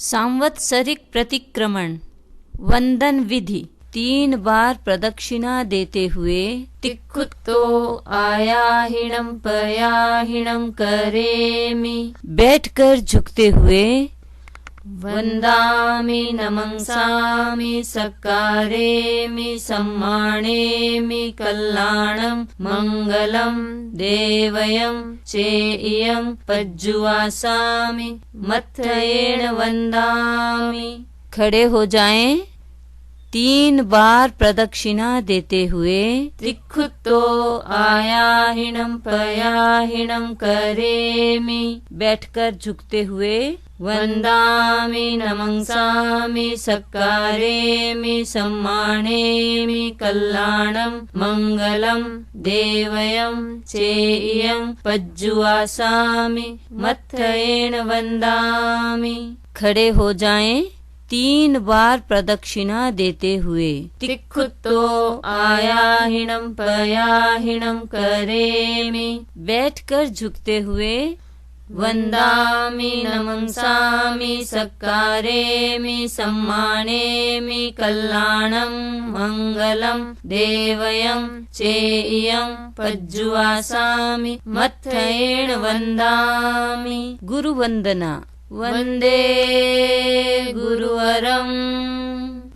सांवत्सरिक प्रतिक्रमण वंदन विधि। 3 बार प्रदक्षिणा देते हुए तिक्कुतो आयाहिणं पयाहिणं करेमि, बैठकर झुकते हुए वंदामि नमंसामि सकारेमि सम्मानेमि कल्याणं मंगलम देवयं चेयं पज्जुवासामि मथयेन वंदामि। खड़े हो जाएं। 3 बार प्रदक्षिणा देते हुए त्रिखुतो आयाहिणं पयाहिणं करेमि, बैठकर झुकते हुए वंदामि नमंसामि सकारेमि सम्मानेमि कल्याणं मंगलम देवयं चेयं पज्जुवासामि मथयेन वंदामि। खड़े हो जाएं। 3 बार प्रदक्षिणा देते हुए तिक्कुतो आयाहिणं पयाहिणं करेमि, बैठकर झुकते हुए वंदामि नमंसामि सकारेमि सम्मानेमि कल्याणं मंगलम देवयं चेयं पज्जुवासामि मथयेन वंदामि। गुरु वंदना। वंदे गुरुवरं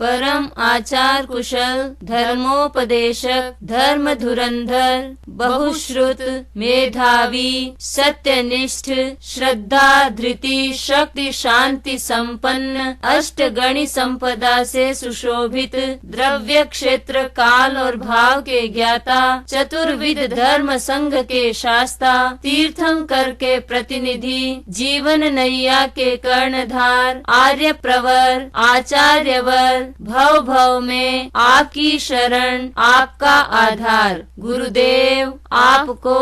परम आचार कुशल धर्मोपदेशक धर्म धुरंधर बहुश्रुत मेधावी सत्यनिष्ठ श्रद्धा धृति शक्ति शांति संपन्न अष्टगणि संपदा से सुशोभित द्रव्य क्षेत्र काल और भाव के ज्ञाता चतुर्विध धर्म संघ के शास्ता तीर्थंकर के प्रतिनिधि जीवन नैया के कर्णधार आर्य प्रवर आचार्यवर भव भव में आपकी शरण आपका आधार गुरुदेव आपको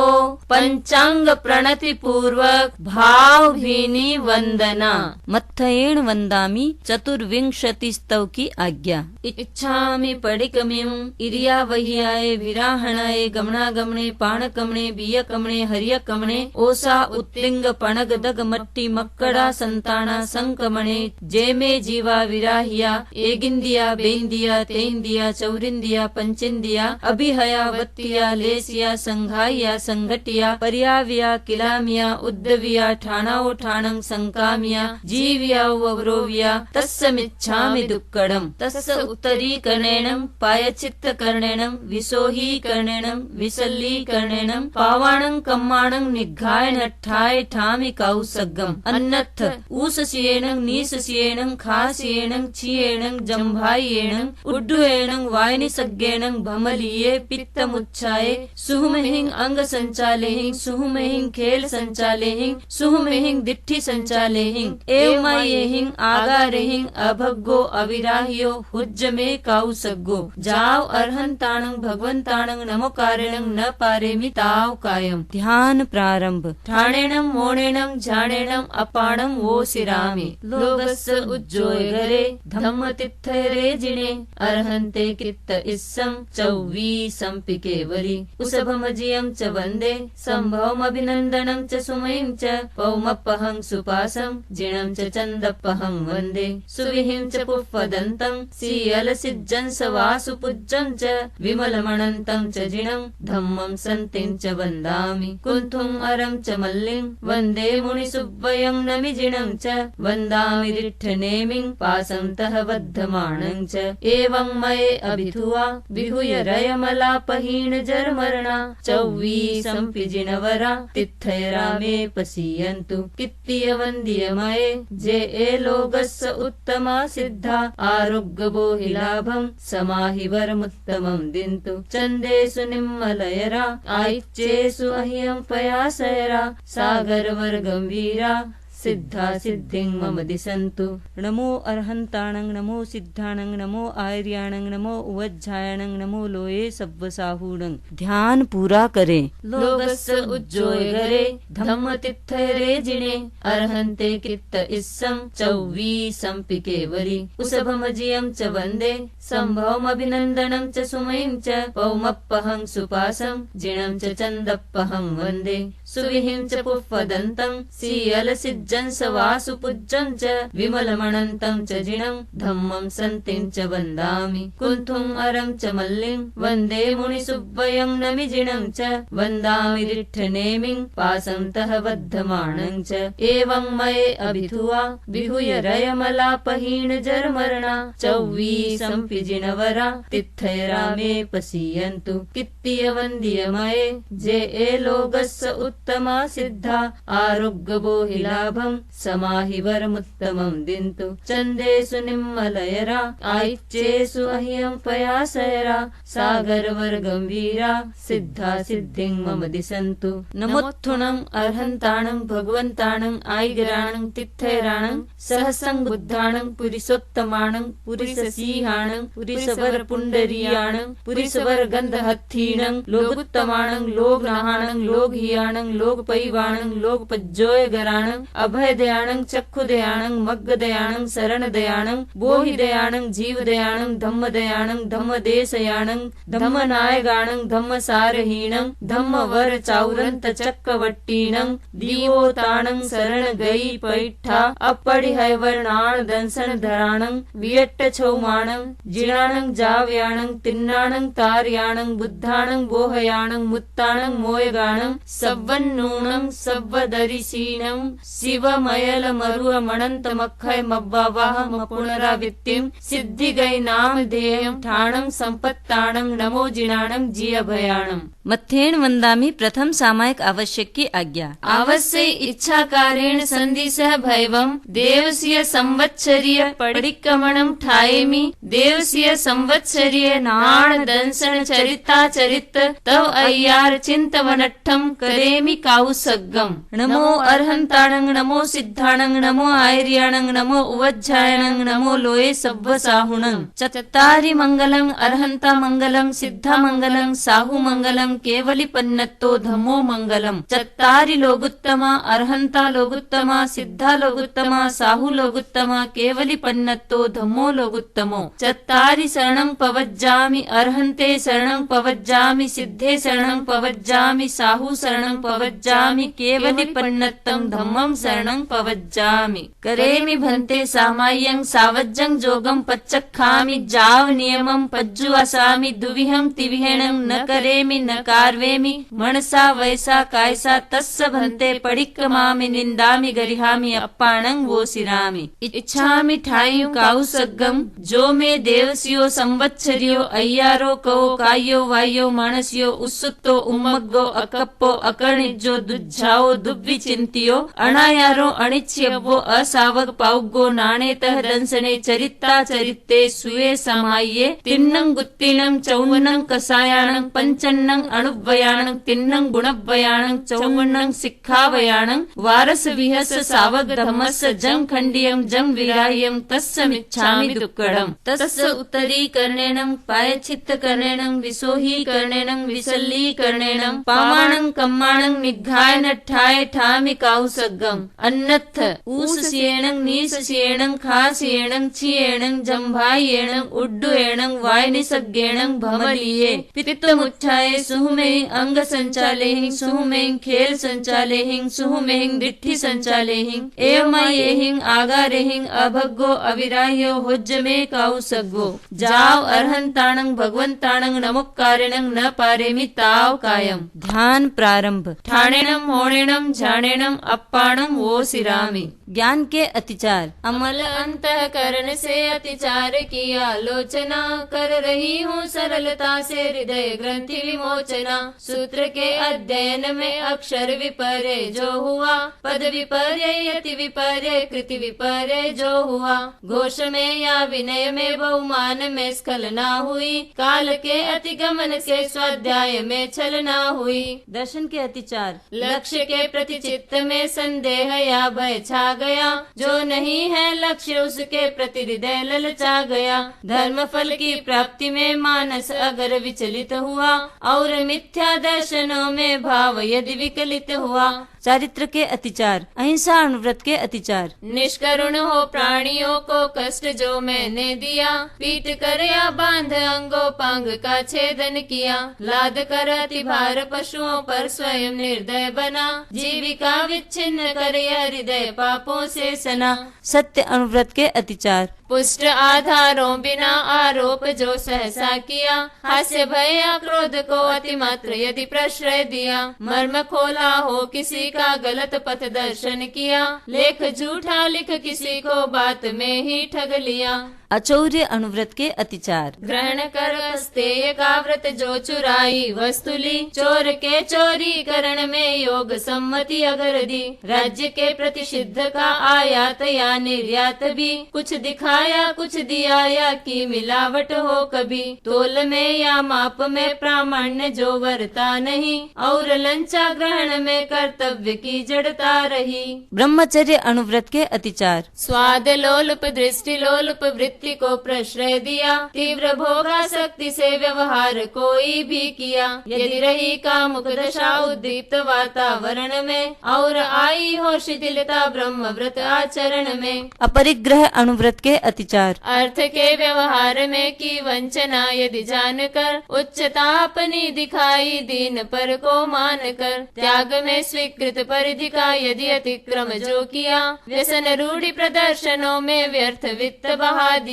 पंचांग प्रणति पूर्वक भाव भीनी वंदना। मत्थयेन वंदामि चतुर्विंशति स्तव की आज्ञा। इच्छामि पडिकमिं इरिया वह्याय विराहणाय गमनागमने पाणकमणे बियकमणे हरियकमणे ओसा उत्तिंग पणग दग मट्टी मक्कड़ा संताना संकमणे जेमे जीवा विराहिया एगिंदिया बेंदिया तेंदिया चौरिंदिया पंचिंदिया अभिहया वत्तिया लेसिया संघाइया संघटिया पर्याविया किलामिया उद्दविया ठाणाओ ठाणं संकामिया जीविया ववरोविया तस्समिच्छामि दुक्कडं तस्स उत्तरीकरणेनं पायचित्तकरणेनं विसोहीकरणेनं विसल्लीकरणेनं पावाणं कम्माणं निघ्घाय नट्ठाय ठामि कौसग्गम अन्नत्थ ऊससियेनं नीससियेनं खासियेनं छियेनं जम्भायेनं उड्डुयेनं वायनिसग्गेनं भमलीये पित्तमुच्छाये सुहुमहिं अंग संचालेहिं सुहुमहिं खेल संचालेहिं सुहुमहिं दिट्ठी संचालेहिं एवमायेहिं आगारेहिं अभग्गो अविराहियो हुज्जमे काउसग्गो जाव अर्हंताणं भगवंताणं नमोकारेणं न पारेमि ताव कायम। ध्यान प्रारंभ। ठाणेणं मोणेणं झाणेणं अपाणं वो सिरामि लोगस्य उज्जोय घरे धम्म तित्थरे जिणे अर्हन्ते कित्त इस्सं चौवीसं पिकेवरी उसभमजियं च वन्दे संभवमभिनन्दनं च सुमयं च पौमपहं सुपासं जिणं च चन्दपहं वन्दे सुविहिं च पुष्पदन्तं सीयलसिज्जं स वासुपुज्जं च विमलमणन्तं च जिणं धम्मं सन्तिं च वन्दामि कुन्थुं अरं च मल्लिं वन्दे मुनिसुब्बयं नमिजिणं च वन्दामि रिट्ठनेमिं पासं तः बद्धमाणं च एवं मये अभिधुवा विहुय रयमलापहीन जरमरणा चौवीसं पिजिनवरा तित्थयरा मे पसीयन्तु कित्तीय वन्द्य मये जे ए लोगस्य उत्तमा सिद्धा आरोग्यबोहिलाभं समाहि वरमुत्तमं दिन्तु चन्देषु निम्मलयरा आयिच्येषु अह्यं पयासयरा सागरवर गंभीरा सिद्धा सिद्धिं मम दिशन्तु। नमो अर्हन्ताणं नमो सिद्धाणं नमो आर्याणं नमो उवज्झायणं नमो लोये सब्बसाहूणं। ध्यान पूरा करें। लोगस्य उज्जोय घरे धम्म तित्थरे जिणे अर्हन्ते कित्त इस्सं चौवीसं पिकेवरी उसभमजियं च वन्दे संभवमभिनन्दनं च सुमयं च पौमप्पहं सुपासं जिणं च चन्दप्पहं वन्दे सुविहिं च पुष्पदन्तं सीयल सिज्जं सवासु पूज्यं च विमलमनन्तं च जिनं धम्मं सन्तिं च वन्दामि कुन्थुम् अरं च मल्लिं वन्दे मुनिसुब्बयं नमिजिनं च वन्दामि रिट्ठनेमिं पासंतः बद्धमानं च एवं मये अभिधुवा विहुय रयमलापहीन जरमरणा चौवीसं पिजिनवरा तिथैरा मे पसीयन्तु कित्तीय वन्द्य मये जे लोगस्य उत्तमा सिद्धा आरोग्यबोहिलाभं समाहि वरमुत्तमं दिन्तु चन्देषु निम्मलयरा आयिच्येषु अह्यं पयासयरा सागरवर्गंवीरा सिद्धा सिद्धिं मम दिशन्तु नमोत्थुणं अर्हन्ताणं भगवन्ताणं आयिगराणं तिथैराणं सहसं बुद्धाणं पुरिसोत्तमाणं पुरिससीहाणं पुरिसवर पुंडरीयाणं पुरिसवर गंधहत्थीणं लोगुत्तमाणं लोगनाहाणं लोगहियाणं लोगपैवाणं लोगपज्जोयगराणं अभयदयाणं चक्षुदयाणं मग्गदयाणं शरणदयाणं बोहिदयाणं जीवदयाणं धम्मदयाणं धम्मदेशयाणं धम्मनायगाणं धम्मसारहीणं धम्मवर चाउरंत चक्रवट्टीणं दीवोताणं शरण गई पैठा अपडिहैवर्णाण दंसन धराणं वियट्ट छौमाणं जिणाणं जाव्याणं तिन्नाणं तार्याणं बुद्धाणं बोहयाणं मुत्ताणं मोयगाणं सव्वन्नूणं सव्वदरिशीणं शिवमयल मरुव मणंत मक्खय मब्बावाह पुनरावृत्तिं सिद्धिगै नाम ध्येयं ठाणं संपत्ताणं नमो जिणाणं जियभयाणं। मथेन वंदामि प्रथम सामायिक आवश्यक की आज्ञा। आवश्य इच्छाकारेण संदिशः भैवं देवस्य संवत्सरीय परिक्रमणं ठायेमि देवस्य संवत्सरीय नाण दंसन चरिता चरित तव अय्यार चिंतवनट्ठं करेमि काउसग्गम। नमो अर्हन्ताणं नमो सिद्धाणं नमो आयर्याणं नमो उवज्जायणं नमो लोये सव्वसाहुणं। चत्तारि मंगलं अर्हन्ता मंगलं सिद्धा मंगलं साहु मंगलं केवली पन्नत्तो धम्मो मंगलम। चत्तारि लोगुत्तमा अर्हन्ता लोगुत्तमा सिद्धा लोगुत्तमा साहु लोगुत्तमा केवली पन्नत्तो धम्मो लोगुत्तमो। चत्तारि शरणं पवज्जामि अर्हन्ते शरणं पवज्जामि सिद्धे शरणं पवज्जामि साहु शरणं पवज्जामि केवली पन्नत्तं धम्मं शरणं पवज्जामि। करेमि भन्ते सामाय्यं सावज्जं जोगं पच्चखामि जाव नियमं पज्जु असामि दुविहं तिविहेणं न करेमि न कार्वेमि मनसा वैसा कायसा तस्य भन्ते परिक्रमामि निंदामि गरिहामि अप्पाणं वोसिरामि। इच्छामि ठायु काउसग्गम जो मे देवस्यो संवत्सरियो अय्यारो कवो कायो वायो मानसियो उत्सुत्तो उम्मग्गो अकप्पो अकर्णिज्जो दुज्झाओ दुब्विचिंतियो अनायारो अनिच्छ्यवो असावक पाउग्गो नाणेतः दंसने चरिता चरित्ते सुये समाये तिन्नं गुत्तीनं चौवनं कसायाणं पंचन्नं अणुव्वयाणं तिन्नं गुणव्वयाणं चौवनं सिक्खावयाणं वारस विहस सावक धम्मस जं खंडियं जं विराह्यं तस्य मिच्छामि दुक्कडं। तस्य उत्तरीकरणेन पायच्छित्तकरणेन विसोहीकरणेन विसल्लीकरणेन पामाणं कम्माणं निघ्घाय नट्ठाय ठामि काउसग्गम। अन्नत्थ ऊसस्येणं नीसस्येणं खास्येणं छियेणं जंभायेणं उड्डुयेणं वायनिसग्गेणं भमलीये पित्तमुच्छाये सुहुमेहि अंग संचालेहि सुहुमेहि खेल संचालेहि सुहुमेहि दिट्ठी संचालेहि एवमायेहि आगारेहि अभग्गो अविराह्यो होज्जमे काउसग्गो। जाव अर्हन्ताणं भगवन्ताणं नमोक्कारेणं न पारेमि ताव कायम। ध्यान प्रारंभ। ठाणेणं होणेणं झाणेणं अप्पाणं वोसिरामि। ज्ञान के अतिचार। अमल अंतःकरण से अतिचार की आलोचना कर रही हूँ सरलता से हृदय ग्रंथि विमोचना। सूत्र के अध्ययन में अक्षर विपर्य जो हुआ पद विपर्य यति विपर्य कृति विपर्य जो हुआ। घोष में या विनय में बहुमान में स्खलना हुई काल के अतिगमन से स्वाध्याय में छलना हुई। दर्शन के अतिचार। लक्ष्य के प्रति चित्त में संदेह या भय छा गया जो नहीं है लक्ष्य उसके प्रति हृदय ललचा गया। धर्म फल की प्राप्ति में मानस अगर विचलित हुआ और मिथ्या दर्शनों में भाव यदि विकलित हुआ चारित्र के अतिचार, अहिंसा अनुव्रत के अतिचार। निष्करुण हो प्राणियों को कष्ट जो मैंने दिया, पीट कर या बांध अंगों पांग का छेदन किया, लाद कर अति भार पशुओं पर स्वयं निर्दय बना, जीविका विच्छिन्न कर यह हृदय पापों से सना। सत्य अनुव्रत के अतिचार, पुष्ट आधारों बिना आरोप जो सहसा किया, हास्य भय या क्रोध को अतिमात्र यदि प्रश्रय दिया, मर्म खोला हो किसी का गलत पथ दर्शन किया, लेख झूठा लिख किसी को बात में ही ठग लिया। अचौर्य अनुव्रत के अतिचार, ग्रहण कर अस्तेय का व्रत जो चुराई वस्तु ली, चोर के चोरी करण में योग सम्मति अगर दी, राज्य के प्रतिषिद्ध का आयात या निर्यात भी, कुछ दिखाया कुछ दिया या की मिलावट हो कभी, तोल में या माप में प्रामाण्य जो वरता नहीं, और लंचा ग्रहण में कर्तव्य की जड़ता रही। ब्रह्मचर्य अनुव्रत के अतिचार, स्वाद लोलुप दृष्टि लोलुप वृत्ति को प्रश्रय दिया, तीव्र भोगासक्ति से व्यवहार कोई भी किया, यदि रही कामुक दशा उद्दीप्त वातावरण में, और आई हो शिथिलता ब्रह्म व्रत आचरण में। अपरिग्रह अनुव्रत के अतिचार, अर्थ के व्यवहार में की वंचना यदि जानकर, उच्चता अपनी दिखाई दीन पर को मानकर, त्याग में स्वीकृत परिधि का यदि अतिक्रम जो किया, व्यसन रूढ़ि प्रदर्शनों में व्यर्थ वित्त बहा दिया।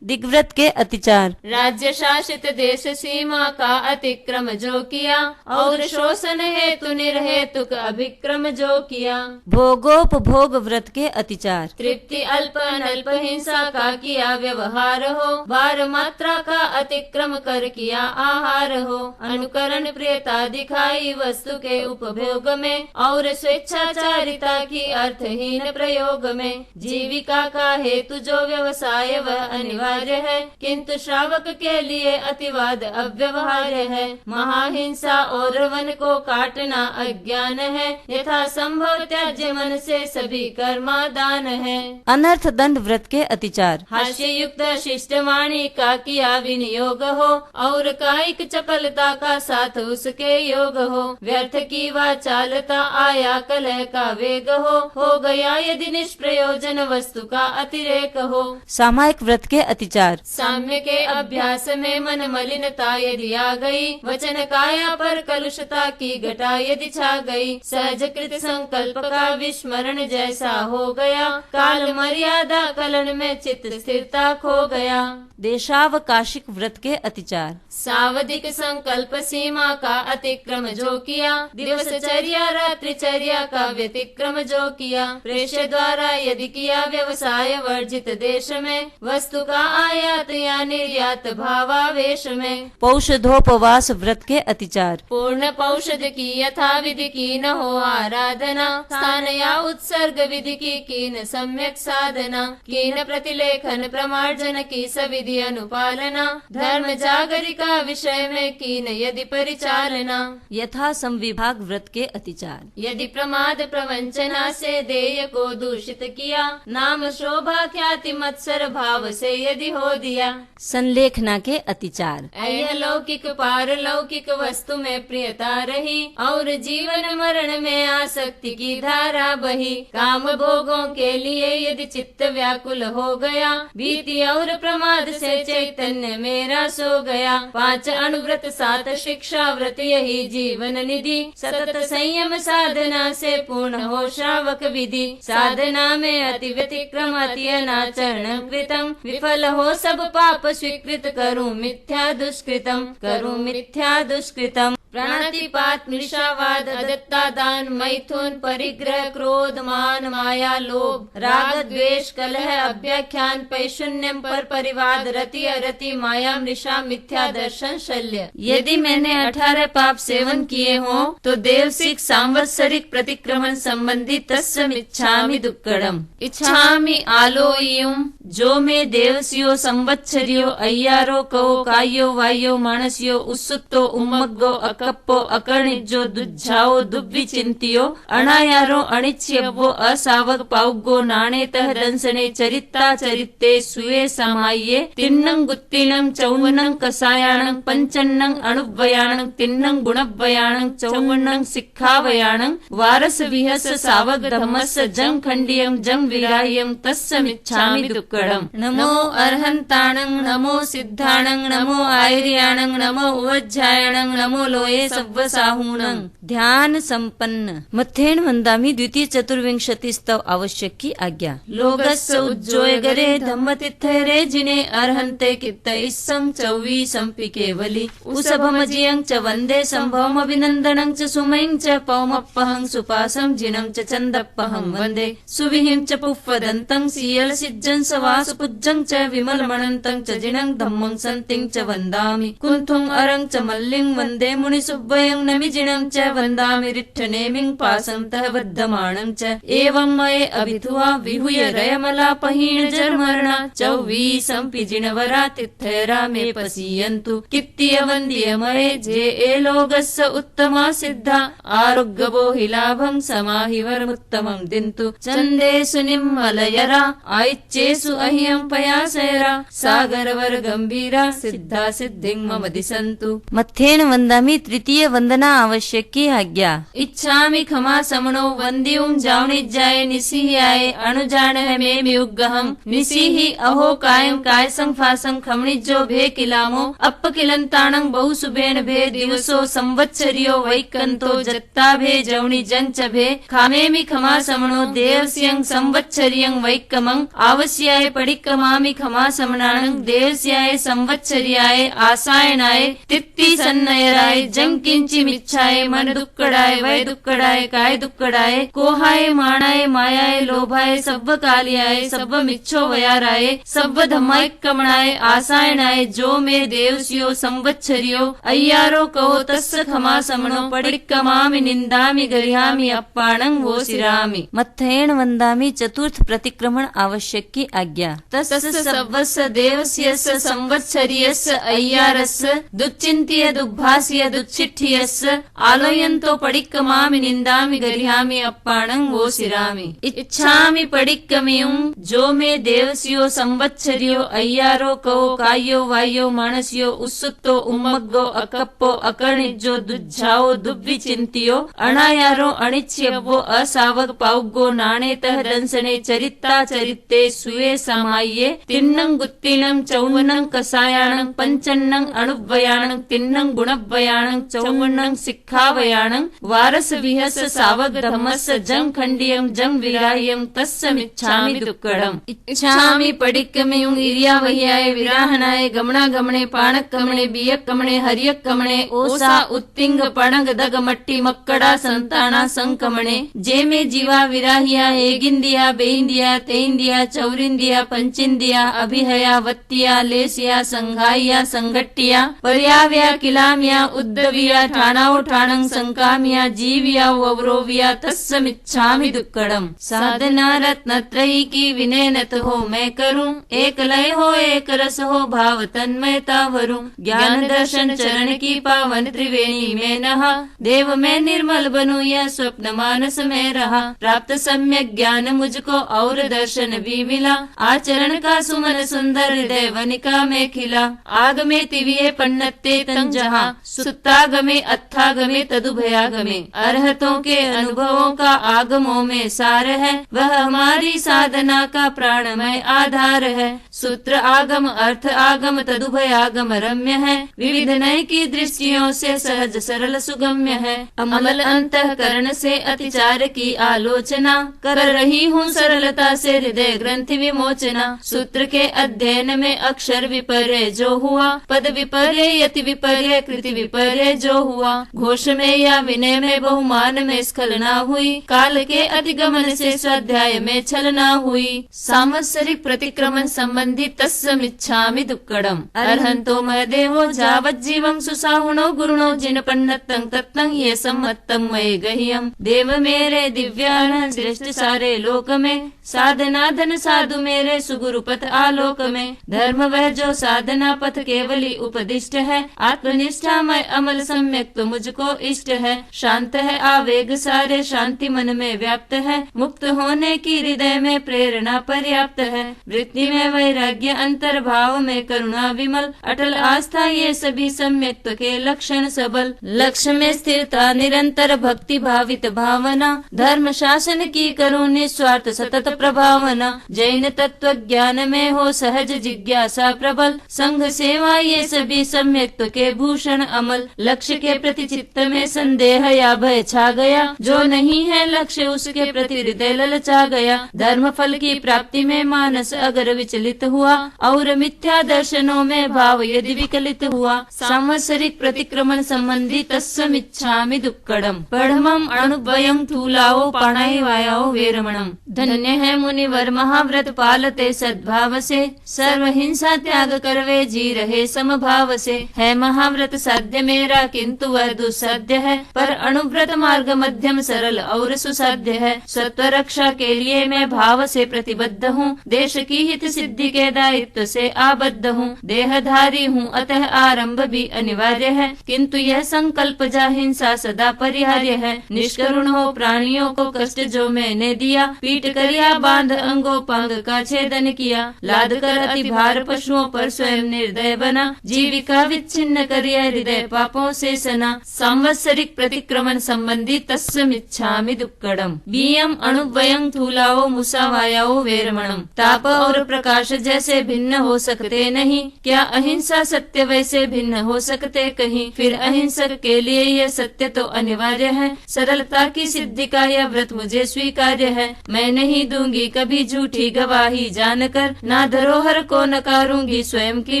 दिग्व्रत के अतिचार, राज्य शासित देश सीमा का अतिक्रम जो किया, और शोषण हेतु निर्हेतुक अभिक्रम जो किया। भोगोपभोग व्रत के अतिचार, तृप्ति अल्प अनल्प हिंसा का किया व्यवहार हो, बार मात्रा का अतिक्रम कर किया आहार हो, अनुकरण प्रियता दिखाई वस्तु के उपभोग में, और स्वेच्छाचारिता की अर्थहीन प्रयोग में। जीविका का हेतु जो व्यवसाय वह अनिवार्य है, किंतु श्रावक के लिए अतिवाद अव्यवहार्य है। महाहिंसा और वन को काटना अज्ञान है, यथा संभव त्याज्य मन से सभी कर्मादान है। अनर्थ दंड व्रत के अतिचार, हास्य युक्त शिष्ट वाणी का किया विनियोग हो, और कायिक चपलता का साथ उसके योग हो, व्यर्थ की वाचालता आया कलह का वेग हो गया यदि निष्प्रयोजन वस्तु का अतिरेक हो। सामायिक व्रत के अतिचार, साम्य के अभ्यास में मन मलिनता यदि आ गई, वचन काया पर कलुषता की घटा यदि छा गई, सहजकृत संकल्प का विस्मरण जैसा हो गया, काल मर्यादा कलन में चित्त स्थिरता खो गया। देशावकाशिक व्रत के अतिचार, सावधिक संकल्प सीमा का अतिक्रम जो किया, दिवसचर्या रात्रिचर्या का व्यतिक्रम जो किया, प्रेष द्वारा यदि किया व्यवसाय वर्जित देश में, वस्तु का आयात या निर्यात भावावेश में। पौषधोपवास व्रत के अतिचार, पूर्ण पौषध की यथा विधि की न हो आराधना, स्थान या उत्सर्ग विधि की न सम्यक साधना, कीन प्रतिलेखन प्रमार्जन की सविधि अनुपालना, धर्म जागरिका विषय में कीन यदि परिचालना। यथा संविभाग व्रत के अतिचार, यदि प्रमाद प्रवंचना से देय को दूषित किया, नाम शोभा ख्याति मत्सर भाव से यदि हो दिया। संलेखना के अतिचार, लौकिक पारलौकिक वस्तु में प्रियता रही, और जीवन मरण में आसक्ति की धारा बही, काम भोगों के लिए यदि चित्त व्याकुल हो गया, भीति और प्रमाद से चैतन्य मेरा सो गया। 5 अनुव्रत 7 शिक्षा व्रत यही जीवन निधि, सतत संयम साधना से पूर्ण हो श्रावक विधि, साधना में अति व्यतिक्रम अति अनाचरण कृतम, विफल हो सब पाप स्वीकृत करूं मिथ्या दुष्कृतम, करूं मिथ्या दुष्कृतम। प्राणातिपात मृषावाद अदत्ता दान मैथुन परिग्रह क्रोध मान माया लोभ राग द्वेष कलह अभ्याख्यान पैशून्यम पर परिवाद रति अरति माया मृषा मिथ्या दर्शन शल्य। यदि मैंने 18 पाप सेवन किए हों तो देवसिक सांवत्सरिक प्रतिक्रमण संबंधी तस्मिच्छामि दुक्कडम। इच्छामि आलोयुम जो में देवसियो संवत्सरियो अय्यारो कहो कायो वायो मानसियो उत्सुतो उम्मग्गो अकप्पो अकर्णिजो दुज्झाओ दुब्बी चिंतियो अणायारो अणिच्यवो असावक पाउगो नाणेतः दंसने चरिता चरित्ते सुये समाये तिन्नं गुत्तीनं चौवनं कसायाणं पंचन्नं अणुव्वयाणं तिन्नं गुणव्वयाणं चौवनं सिक्खावयाणं वारस विहस सावक धम्मस जं खंडियं जं विराह्यं तस्समिच्छामि दुक्कडम्। नमो अर्हन्ताणं नमो सिद्धाणं नमो आयर्याणं नमो उवज्झायणं नमो लोये सव्वसाहूणं। ध्यान संपन्न। मथेन वंदामी द्वितीय चतुर्विंशति स्तव आवश्यक की आज्ञा। लोगस्य उज्जोय गरे धम्म तिथेरे जिने अर्हन्ते कित्त इस्सं चौवी संपि केवली उसभमजियं च वंदे संभवम अभिनंदनं च सुमयं च पौमप्पहं सुपासं जिनं च चन्दप्पहं वंदे सुविहिं च पुष्पदन्तं सीयल सिज्जं सवास पुज्जं च विमलमणन्तं च जिनं धम्मं सन्तिं च वन्दामि कुन्थुं अरं च मल्लिं वंदे मुनिसुब्बयं नमि जिनं च वन्दामि रिट्ठनेमिं पासं तः बद्धमाणं च एवं मये अभिधुआ विहुय रयमलापहीन जर्मर्णा चौवीसं पिजिनवरा तिथैरा मे पसीयन्तु कित्तीय वन्द्य मये जे ए लोगस्य उत्तमा सिद्धा आरोग्यवो हि लाभं समाहिवरमुत्तमं दिन्तु चन्देषु निम्मलयरा आयच्चेषु अह्यं पयासयरा सागरवर गंभीरा सिद्धा सिद्धिं मम दिसन्तु। मथेन वंदामी तृतीय वंदना आवश्यक की आज्ञा। इच्छामि खमा समणो वंद्युं जावणिज्जाय निसिह्याय अणुजान है मे मियुग्गहं निसिहि अहो कायं कायसं फासं खमणिज्जो भे किलामो अप्पकिलंताणं बहुसुबेन भे दिवसो संवत्सरियो वैकंतो जत्ता भे जवणि जंच भे खामेमि खमा समणो देवस्यं संवत्सरियं वैकमं आवस्याय पडिक्कमामि खमा समणाणं देवस्याय संवत्सरियाय आसायनाय तित्ति सन्नयराय जं किंचिमिच्छाय मन दुक्कड़ाय वै दुक्कड़ाय काय दुक्कड़ाय कोहाय माणाय मायाय लोभाय सब्ब कालियाय सब्ब मिच्छो वयाराय सब्ब धम्मायकमणाय आसायनाय जो में देवस्यो संवत्सरियो अय्यारो कहो तस्य खमा समणो पडिक्कमामि निंदामि गरिहामि अप्पाणं वो सिरामि। मथेन वंदामी चतुर्थ प्रतिक्रमण आवश्यक की आज्ञा। तस्य सव्वस्य देवस्यस्य संवत्सरियस्य अय्यारस्य दुच्चिन्त्य दुग्भास्य दुच्चिट्ठियस्य आलोयन्तो पडिक्कमामि निंदामि गरिहामि अप्पाणं वो सिरामि। इच्छामि पडिक्कमियुं जो में देवस्यो संवत्सरियो अय्यारो कहो कायो वायो मानसियो उत्सुतो उम्मग्गो अकप्पो अकर्णिजो दुज्झाओ दुब्बी चिंतियो अणायारो अणिच्यवो असावक पाउगो नाणेतः दंसने चरिता चरित्ते सुये समाये तिन्नं गुत्तीनं चौवनं कसायाणं पंचन्नं अणुव्वयाणं तिन्नं गुणव्वयाणं चौवनं सिक्खावयाणं वारस विहस सावक धम्मस जं खंडियं जं विराह्यं तस्समिच्छामि दुक्कडम्। इच्छामि पडिक्कमियुं इर्यावह्याय विराहनाय गमनागमने पाणक्कमणे बियक्कमणे हरियक्कमणे ओसा उत्तिंग पणग दग मट्टी मक्कड़ा संताना संकमणे जेमे जीवा विराहिया हेगिंदिया बेहिंदिया तेहिंदिया चौरिंदिया पंचिंदिया अभिहया वत्तिया लेसिया संघाइया संगट्टिया पर्याव्या किलामिया उद्दविया ठाणाओ ठाणं संकामिया जीविया ववरोविया तस्समिच्छामि दुक्कडम्। साधना रत्नत्रयी की विनय नत हो मैं करूं एक लय हो एक रस हो भाव तन्मयता वरूं ज्ञान दर्शन चरण की पावन त्रिवेणी में नहा देव में निर्मल बनूं यह स्वप्न मानस में रहा प्राप्त सम्यक ज्ञान मुझको और दर्शन भी मिला आचरण का सुमन सुंदर हृदय वनिका में खिला आगमे तिविये पन्नत्ते तं जहाँ सुत्तागमे अत्थागमे तदुभयागमे अरहतों के अनुभवों का आगमों में सार है वह हमारी साधना का प्राणमय आधार है सूत्र आगम अर्थ आगम तदुभयागम रम्य है विविध नय की दृष्टियों से सहज सरल सुगम्य है अमल अंतःकरण से अतिचार की आलोचना कर रही हूँ सरलता से हृदय ग्रंथि विमोचना सूत्र के अध्ययन में अक्षर विपर्य जो हुआ पद विपर्य यति विपर्य कृति विपर्य जो हुआ घोष में या विनय में बहुमान में स्खलना हुई काल के अधिगमन से स्वाध्याय में छलना हुई सांवत्सरिक प्रतिक्रमण संबंधी तस्समिच्छामि दुक्कडम्। अर्हन्तो महदेवो जावज्जीवं सुसाहुणो गुरुणो जिनपन्नत्तं तत्तं ये सम्मत्तं मये गह्यं देव मेरे दिव्यान श्रेष्ठ सारे लोक में साधना धन साधु में मेरे सुगुरु पथ आलोक में। धर्म वह जो साधना पथ केवली उपदिष्ट है, आत्मनिष्ठा में अमल सम्यक तो मुझको इष्ट है। शांत है आवेग सारे, शांति मन में व्याप्त है, मुक्त होने की हृदय में प्रेरणा पर्याप्त है। वृत्ति में वैराग्य, अंतर्भाव में करुणा विमल, अटल आस्था ये सभी सम्यक के लक्षण सबल। लक्ष्य में स्थिरता निरंतर, भक्ति भावित भावना, धर्म शासन की करो निस्वार्थ सतत प्रभावना। जैन तत्व ज्ञान में हो सहज जिज्ञासा प्रबल, संघ सेवा ये सभी सम्यक के भूषण अमल। लक्ष्य के प्रति चित्त में संदेह या भय छा गया, जो नहीं है लक्ष्य उसके प्रति हृदय ललचा गया। धर्म फल की प्राप्ति में मानस अगर विचलित हुआ, और मिथ्या दर्शनों में भाव यदि विकलित हुआ। सांवत्सरिक प्रतिक्रमण संबंधी तस्समिच्छामि दुक्कडम। पढ़मम अणुभयं थूलाओ पाणिवायाओ वेरमणम। धन्य है मुनिवर महाव्रत पालते सद्भाव से, सर्व हिंसा त्याग करवे जी रहे समभाव से। है महाव्रत साध्य मेरा किंतु वह दुस्साध्य है, पर अणुव्रत मार्ग मध्यम सरल और सुसाध्य है। सत्व रक्षा के लिए मैं भाव से प्रतिबद्ध हूँ, देश की हित सिद्धि के दायित्व से आबद्ध हूँ। देहधारी हूँ अतः आरंभ भी अनिवार्य है, किंतु यह संकल्प जा हिंसा सदा परिहार्य है। निष्करुण हो प्राणियों को कष्ट जो मैंने दिया, पीट कर या बांध अंगोपांग का छेदन किया। लाद कर अति भार पशुओं पर स्वयं निर्दय बना, जीविका विच्छिन्न कर हृदय पापों से सना। सांवत्सरिक प्रतिक्रमण संबंधी तस्समिच्छामि दुक्कडम। बीयम अणुभयं थूलाओ मुसावायाओ वेरमणम। ताप और प्रकाश जैसे भिन्न हो सकते नहीं, क्या अहिंसा सत्य वैसे भिन्न हो सकते कहीं। फिर अहिंसक के लिए यह सत्य तो अनिवार्य है, सरलता की सिद्धि का यह व्रत मुझे स्वीकार्य है। मैं नहीं दूंगी कभी झूठी गवाही जानकर, ना धरोहर को नकारूंगी स्वयं की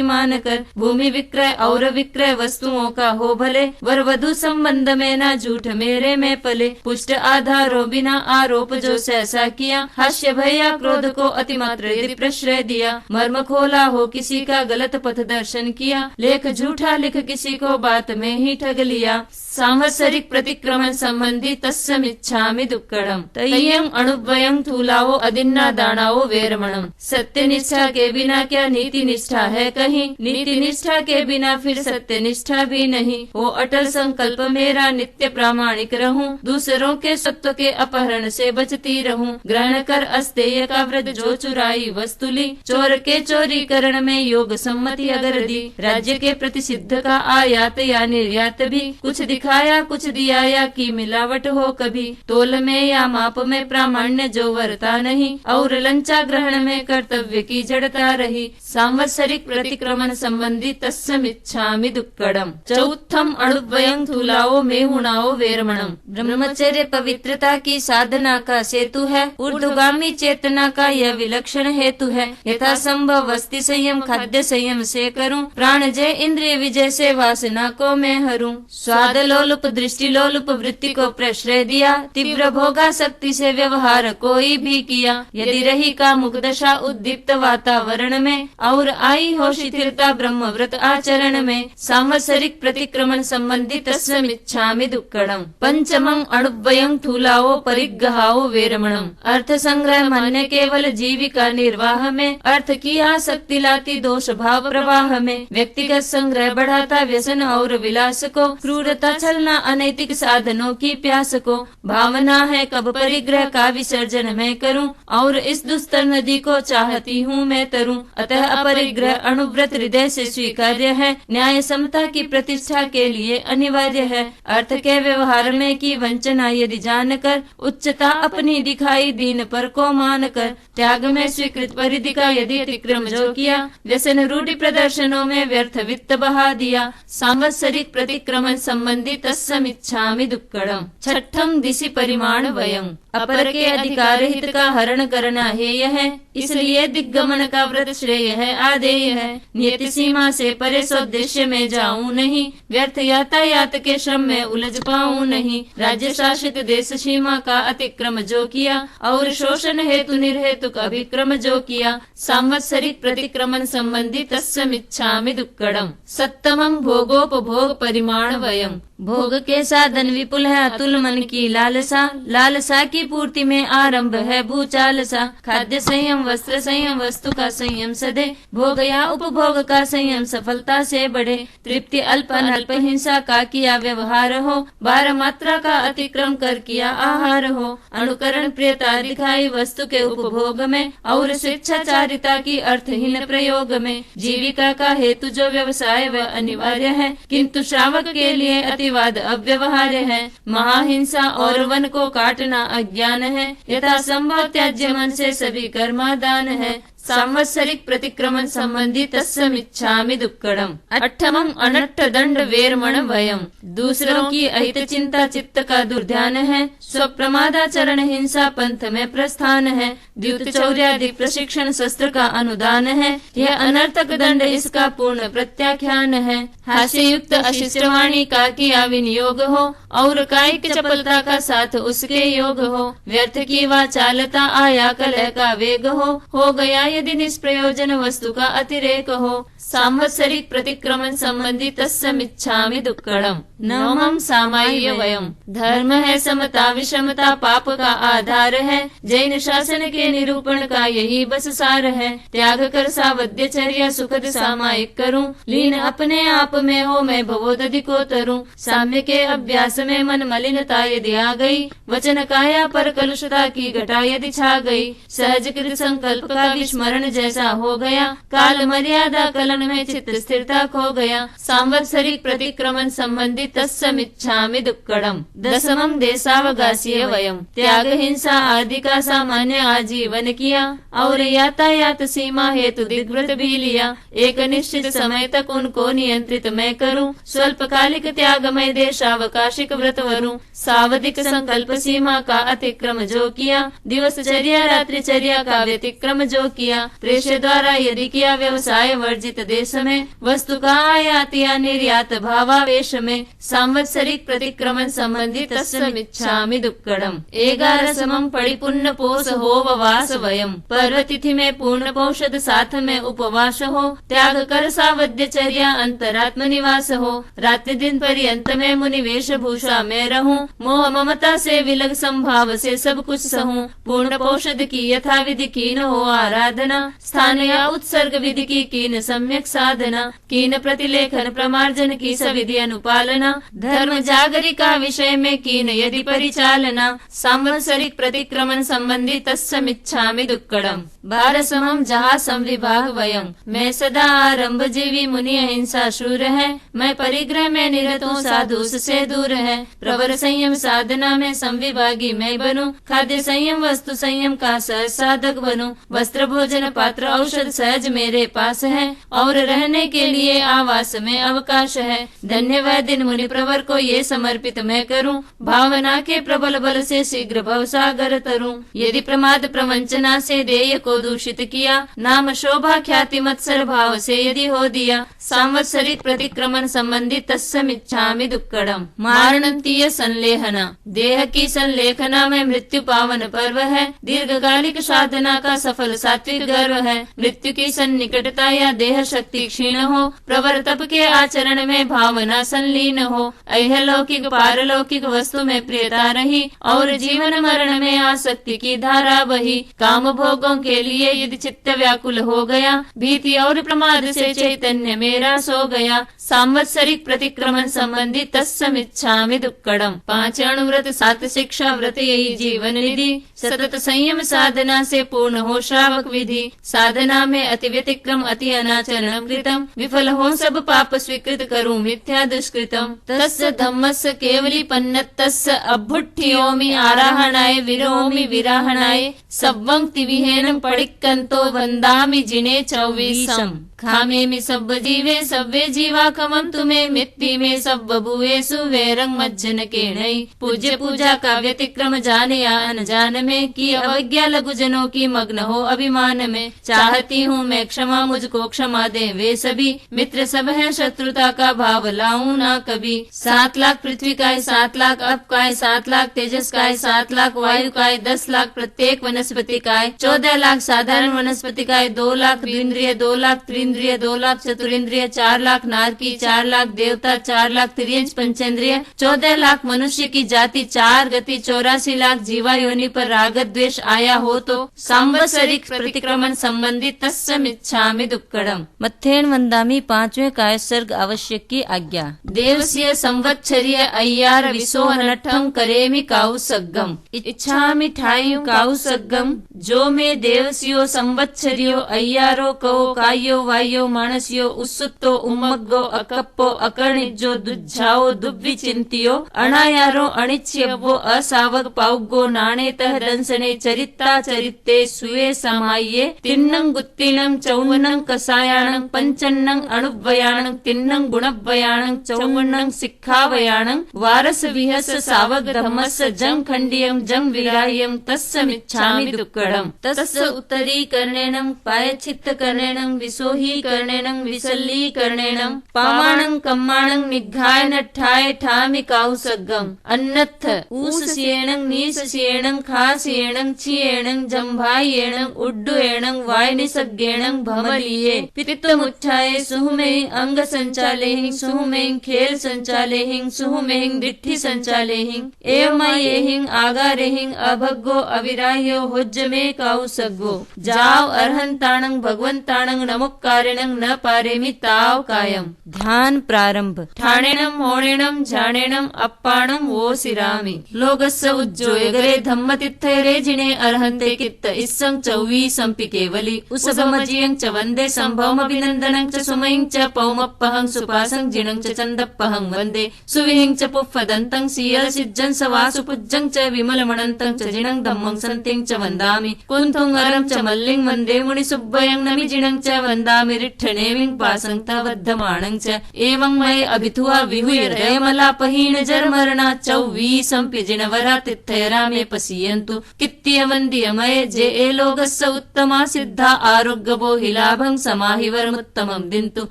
मानकर। भूमि विक्रय और विक्रय वस्तुओं का हो भले, वर वधु संबंध में ना झूठ मेरे में पले। पुष्ट आधारों बिना आरोप जो सहसा किया, हास्य भया क्रोध को अतिमात्र यदि प्रश्रय दिया। मर्म खोला हो किसी का गलत पथ दर्शन किया, लेख झूठा लिख किसी को बात में ही ठग लिया। सांवत्सरिक प्रतिक्रमण संबंधी तस्समिच्छामि दुक्कडम। तय्यम अणुभयं थूलाओ अदिन्ना दानाओ वेरमणम। सत्य निष्ठा के बिना क्या नीति निष्ठा है कहीं, नीति निष्ठा के बिना फिर सत्य निष्ठा भी नहीं। हो अटल संकल्प मेरा नित्य प्रामाणिक रहूं, दूसरों के सत्व के अपहरण से बचती रहूं। ग्रहण कर अस्तेय का व्रत जो चुराई वस्तु ली, चोर के चोरी करण में योग सम्मति अगर दी। राज्य के प्रति सिद्ध का आयात या निर्यात भी, कुछ दिखाया कुछ दिया या की मिलावट हो कभी। तोल में या माप में प्रामाण्य जो वरता नहीं, और लंचा ग्रहण में कर्तव्य की जड़ता रही। सांवत्सरिक प्रतिक्रमण संबंधी तस्समिच्छामि दुक्कडम। चौथम अणुभयं थूलाओ मेहुणाओ वेरमणम। ब्रह्मचर्य पवित्रता की साधना का सेतु है, ऊर्ध्वगामी चेतना का यह विलक्षण हेतु है। यथा संभव वस्ति संयम खाद्य संयम से करूं, प्राण जय इंद्रिय विजय से वासना को मैं हरूं। स्वाद लोलुप दृष्टि लोलुप वृत्ति को प्रश्रय दिया, तीव्र भोगा शक्ति से व्यवहार कोई भी किया। यदि रही कामुक दशा उद्दीप्त वातावरण में, और आई हो शिथिलता ब्रह्म व्रत आचरण में। सांवत्सरिक प्रतिक्रमण संबंधी तस्समिच्छामि दुक्कडम। पंचमं अणुभयं थूलाओ परिग्रहाओ वेरमणम। अर्थ संग्रह मान्य केवल जीविका निर्वाह में, अर्थ की आसक्ति लाती दोष भाव प्रवाह में। व्यक्तिगत संग्रह बढ़ाता व्यसन और विलास को, क्रूरता छलना अनैतिक साधनों की प्यास को। भावना है कब परिग्रह का विसर्जन मैं करूं, और इस दुस्तर नदी को चाहती हूँ मैं तरूं। अतः अपरिग्रह अणुव्रत हृदय से स्वीकार्य है, न्याय समता की प्रतिष्ठा के लिए अनिवार्य है। अर्थ के व्यवहार में की वंचना यदि जानकर, उच्चता अपनी दिखाई दीन पर को मानकर। त्याग में स्वीकृत परिधि का यदि अतिक्रम जो किया, व्यसन रूढ़ि प्रदर्शनों में व्यर्थ वित्त बहा दिया। सांवत्सरिक प्रतिक्रमण संबंधी तस्समिच्छामि दुक्कडम। छठम दिशि परिमाण वयं। अपर के अधिकार हित का हरण करना हेय है, इसलिए दिग्गमन का व्रत श्रेय है आदेय है। नियति सीमा से परे स्वोद्देश्य में जाऊं नहीं, व्यर्थ यातायात के श्रम में उलझ पाऊं नहीं। राज्य शासित देश सीमा का अतिक्रम जो किया, और शोषण हेतु निर्हेतुक अभिक्रम जो किया। सांवत्सरिक प्रतिक्रमण संबंधी तस्समिच्छामि दुक्कडम। सप्तमं भोगोपभोग परिमाण वयं। भोग के साधन विपुल है अतुल मन की लालसा, लालसा की पूर्ति में आरंभ है भूचालसा। खाद्य संयम, वस्त्र संयम, वस्तु का संयम सदे, भोग या उपभोग का संयम सफलता से बढ़े। तृप्ति अल्प अनल्प, हिंसा का किया व्यवहार हो, 12 मात्रा का अतिक्रम कर किया आहार हो। अनुकरण प्रियता दिखाई वस्तु के उपभोग में, और स्वेच्छाचारिता की अर्थहीन प्रयोग में। जीविका का हेतु जो व्यवसाय वह अनिवार्य है, किंतु श्रावक के लिए अतिवाद अव्यवहार्य है। महाहिंसा और वन को काटना अज्ञान है, यथा संभव त्याज्य मन से सभी कर्मादान है। सांवत्सरिक प्रतिक्रमण संबंधी तस्समिच्छामि दुक्कडम। 8वां अनट्ठ दंड वेरमण भयम, दूसरों की अहित चिंता चित्त का दुर्ध्यान है। स्वप्रमादाचरण हिंसा पंथ में प्रस्थान है। द्युत चौर्याधिक प्रशिक्षण शस्त्र का अनुदान है। यह अनर्थक दंड इसका पूर्ण प्रत्याख्यान है। हास्ययुक्त अशिष्टवाणी का किया विनियोग हो, और कायिक चपलता का साथ उसके योग हो। व्यर्थ की वाचालता आया कलह का वेग हो गया यदि निष्प्रयोजन वस्तु का अतिरेक हो। सांवत्सरिक प्रतिक्रमण संबंधी तस्समिच्छामि दुक्कडम। 9वां सामाय्य वयम, धर्म है समता, विषमता पाप का आधार है। जैन शासन के निरूपण का यही बस सार है। त्याग कर सावध्यचर्या सुखद सामायिक करूं, लीन अपने आप में हो मैं भवोदधि को तरूं। साम्य के अभ्यास में मन मलिनता यदि आ गई, वचन काया पर कलुषता की घटा यदि छा गई। सहज कृत संकल्प का विस्मरण जैसा हो गया, काल मर्यादा कलन में चित्त स्थिरता खो गया। सांवत्सरिक प्रतिक्रमण संबंधी तस्समिच्छामि दुक्कडम। 10वां देशावकाशीय वयम, त्याग हिंसा आदि का सामान्य आजीवन किया, और यातायात सीमा हेतु दिग्व्रत भी लिया। एक निश्चित समय तक उनको नियंत्रित मैं करूं, स्वल्पकालिक त्याग मैं देशावकाशिक व्रत वरूं। सावधिक संकल्प सीमा का अतिक्रम जो किया, दिवसचर्या रात्रिचर्या का व्यतिक्रम जो किया। प्रेषय द्वारा यदि किया व्यवसाय वर्जित देश में, वस्तु का आयात या निर्यात भावावेश में। सांवत्सरिक प्रतिक्रमण संबंधी तस्समिच्छामि दुक्कडम। 11वां परिपूर्ण पोष होववास वयम, पर्व तिथि में पूर्ण पौषद साथ में उपवास हो। त्याग कर सावध्यचर्या अंतरात्म निवास हो। रात्रि दिन पर्यंत में मुनि वेशभूषा में रहूं, मोह ममता से विलग संभाव से सब कुछ सहूं। पूर्ण पौषद की यथा विधि कीन हो आराधना, स्थान या उत्सर्ग विधि की कीन सम्यक साधना। कीन प्रतिलेखन प्रमार्जन की सविधि अनुपालना, धर्म जागरिका विषय में कीन यदि परिचालना। सांवत्सरिक प्रतिक्रमण संबंधी तस्समिच्छामि दुक्कडम। 12वां जहाँ संविभाग वयम, मैं सदा आरंभ जीवी मुनि अहिंसा शूर है। मैं परिग्रह में निरत हूँ, साधु से दूर है। प्रवर संयम साधना में संविभागी मैं बनूं। खाद्य संयम वस्तु संयम का सहज साधक बनूं। वस्त्र भोजन पात्र औषध सहज मेरे पास है, और रहने के लिए आवास में अवकाश है। धन्य वह दिन मुनि प्रवर को ये समर्पित मैं करूं, भावना के प्रबल बल से शीघ्र भवसागर तरूं। यदि प्रमाद प्रवंचना से देय को दूषित किया, नाम शोभा ख्याति मत्सर भाव से यदि हो दिया। सांवत्सरिक प्रतिक्रमण संबंधी तस्समिच्छामि दुक्कडम। मारणंतीय संलेखना, देह की संलेखना में मृत्यु पावन पर्व है। दीर्घकालिक साधना का सफल सात्विक गर्व है। मृत्यु की सन्निकटता या देह शक्ति क्षीण हो, प्रवर तप के आचरण में भावना संलीन हो। ऐहलौकिक पारलौकिक वस्तु में प्रियता रही, और जीवन मरण में आसक्ति की धारा बही। काम भोगों के लिए यदि चित्त व्याकुल हो गया, भीति और प्रमाद से चैतन्य मेरा सो गया। सांवत्सरिक प्रतिक्रमण संबंधी तस्समिच्छामि दुक्कडम। 5 अणुव्रत 7 शिक्षा व्रत यही जीवन निधि। सतत संयम साधना से पूर्ण हो श्रावक विधि। साधना में अति व्यतिक्रम अति अनाचरण कृतम, विफल हो सब पाप स्वीकृत करूं मिथ्या दुष्कृतम। तस्य धम्मस्य केवली पन्नतस्य अभुट्ठियोमि आराहणाय विरोमि विराहणाय। सब्वंक्ति विहेनम पडिक्कंतो वंदामि जिने 24। खामेमि सब जीवे सव्वे जीवा कमम तुम्हें मित्ति में सब बबुएसु वैरंग मज्जन के नहीं। पूज्य पूजा का व्यतिक्रम जाने या अनजान में, की अवज्ञा लघु जनों की मग्न हो अभिमान में। चाहती हूँ मैं क्षमा मुझको क्षमा दे वे सभी, मित्र सब है शत्रुता का भाव लाऊं ना कभी। 7 लाख पृथ्वी का है, 7 लाख अप का है, 7 लाख तेजस का है, 7 लाख वायु का है, 10 लाख प्रत्येक वनस्पति का है, 14 लाख साधारण वनस्पति का है, 2 लाख द्विंद्रिय 2 लाख त्रिंद्रिय इंद्रिय, 2 लाख चतुरिंद्रिय, 4 लाख नारकी, 4 लाख देवता, 4 लाख तिर्यंच पंचेंद्रिय, 14 लाख मनुष्य की जाति, 4 गति, 84 लाख जीवा योनि पर राग द्वेष आया हो तो सांवत्सरिक प्रतिक्रमण संबंधी तस्मिच्छामि दुक्कड़म। मत्थेन वंदामी 5वें कायसर्ग आवश्यक की आज्ञा। देवस्य संवत्सरीय अय्यार विसोहनठम करेमि काउसग्गम। इच्छामि ठायु काउसग्गम। जो में देवसियो संवत्सरियो अय्यारो कहो कायो वायो मानसियो उत्सुतो उम्मग्गो अकप्पो अकर्णिजो दुज्झाओ दुब्विचिंतियो अणायारो अनिच्छ्यवो असावक पाउगो नाणेतः दंसने चरित्ता चरित्ते सुवे समाये तिन्नं गुत्तिनं चौवनं कसायाणं पंचन्नं अणुव्वयाणं तिन्नं गुणव्वयाणं चौवनं सिक्खावयाणं वारस विहस सावक धम्मस जं खंडियं जं विराह्यं तस्मिच्छामि दुक्कड़म। तस्य उत्तरीकरणेन पायच्छित्तकरणेन विसोहीकरणेन विसल्लीकरणेन पावाणं कम्माणं निघ्घाय नट्ठाय ठामि काउसग्गम। अन्नत्थ ऊसस्येणं नीसस्येणं खास्येणं छियेणं जंभायेणं उड्डुयेणं वायनिसग्गेणं भमलीये पित्तमुच्छाये सुहुमें अंग संचालेहिं सुहुमें खेल संचालेहिं सुहुमें दिट्ठी संचालेहिं एवमायेहिं आगारेहिं अभग्गो अविराह्यो होज्जमे काउसग्गो। जाव अर्हंताणं भगवंताणं नमुक्कारेणं न पारेमि ताव कायम। ध्यान प्रारंभ। ठाणेणं होणेणं झाणेणं अप्पाणं वो सिरामि। लोगस्य उज्जोयगरे धम्मतित्थैरे जिने अर्हन्ते कित्त इस्सं चौवी संपि केवली उसभमजियं च वन्दे संभवमभिनन्दनं च सुमयं च पौमप्पहं सुपासं जिनं च चन्दप्पहं वन्दे सुविहिं च पुफ्फदन्तं सीयलसिज्जं सवासुपुज्जं च विमलमणन्तं च जिनं धम्मं सन्तिं च वन्दामि कुन्थुं अरं च मल्लिं वन्दे मुनिसुब्बयं नमि जिनं च वन्दामि रिट्ठनेमिं पासं तवद्धमाणं च एवं मये अभिथुआ विहुयरयमलापहीन जर्मरणा चौवीसंपि जिनवरा तित्थैरामे पसीयन्तु कित्तियवन्दियमये जे ए लोगस्य उत्तमा सिद्धा आरोग्यबो हिलाभं समाहिवरमुत्तमं दिन्तु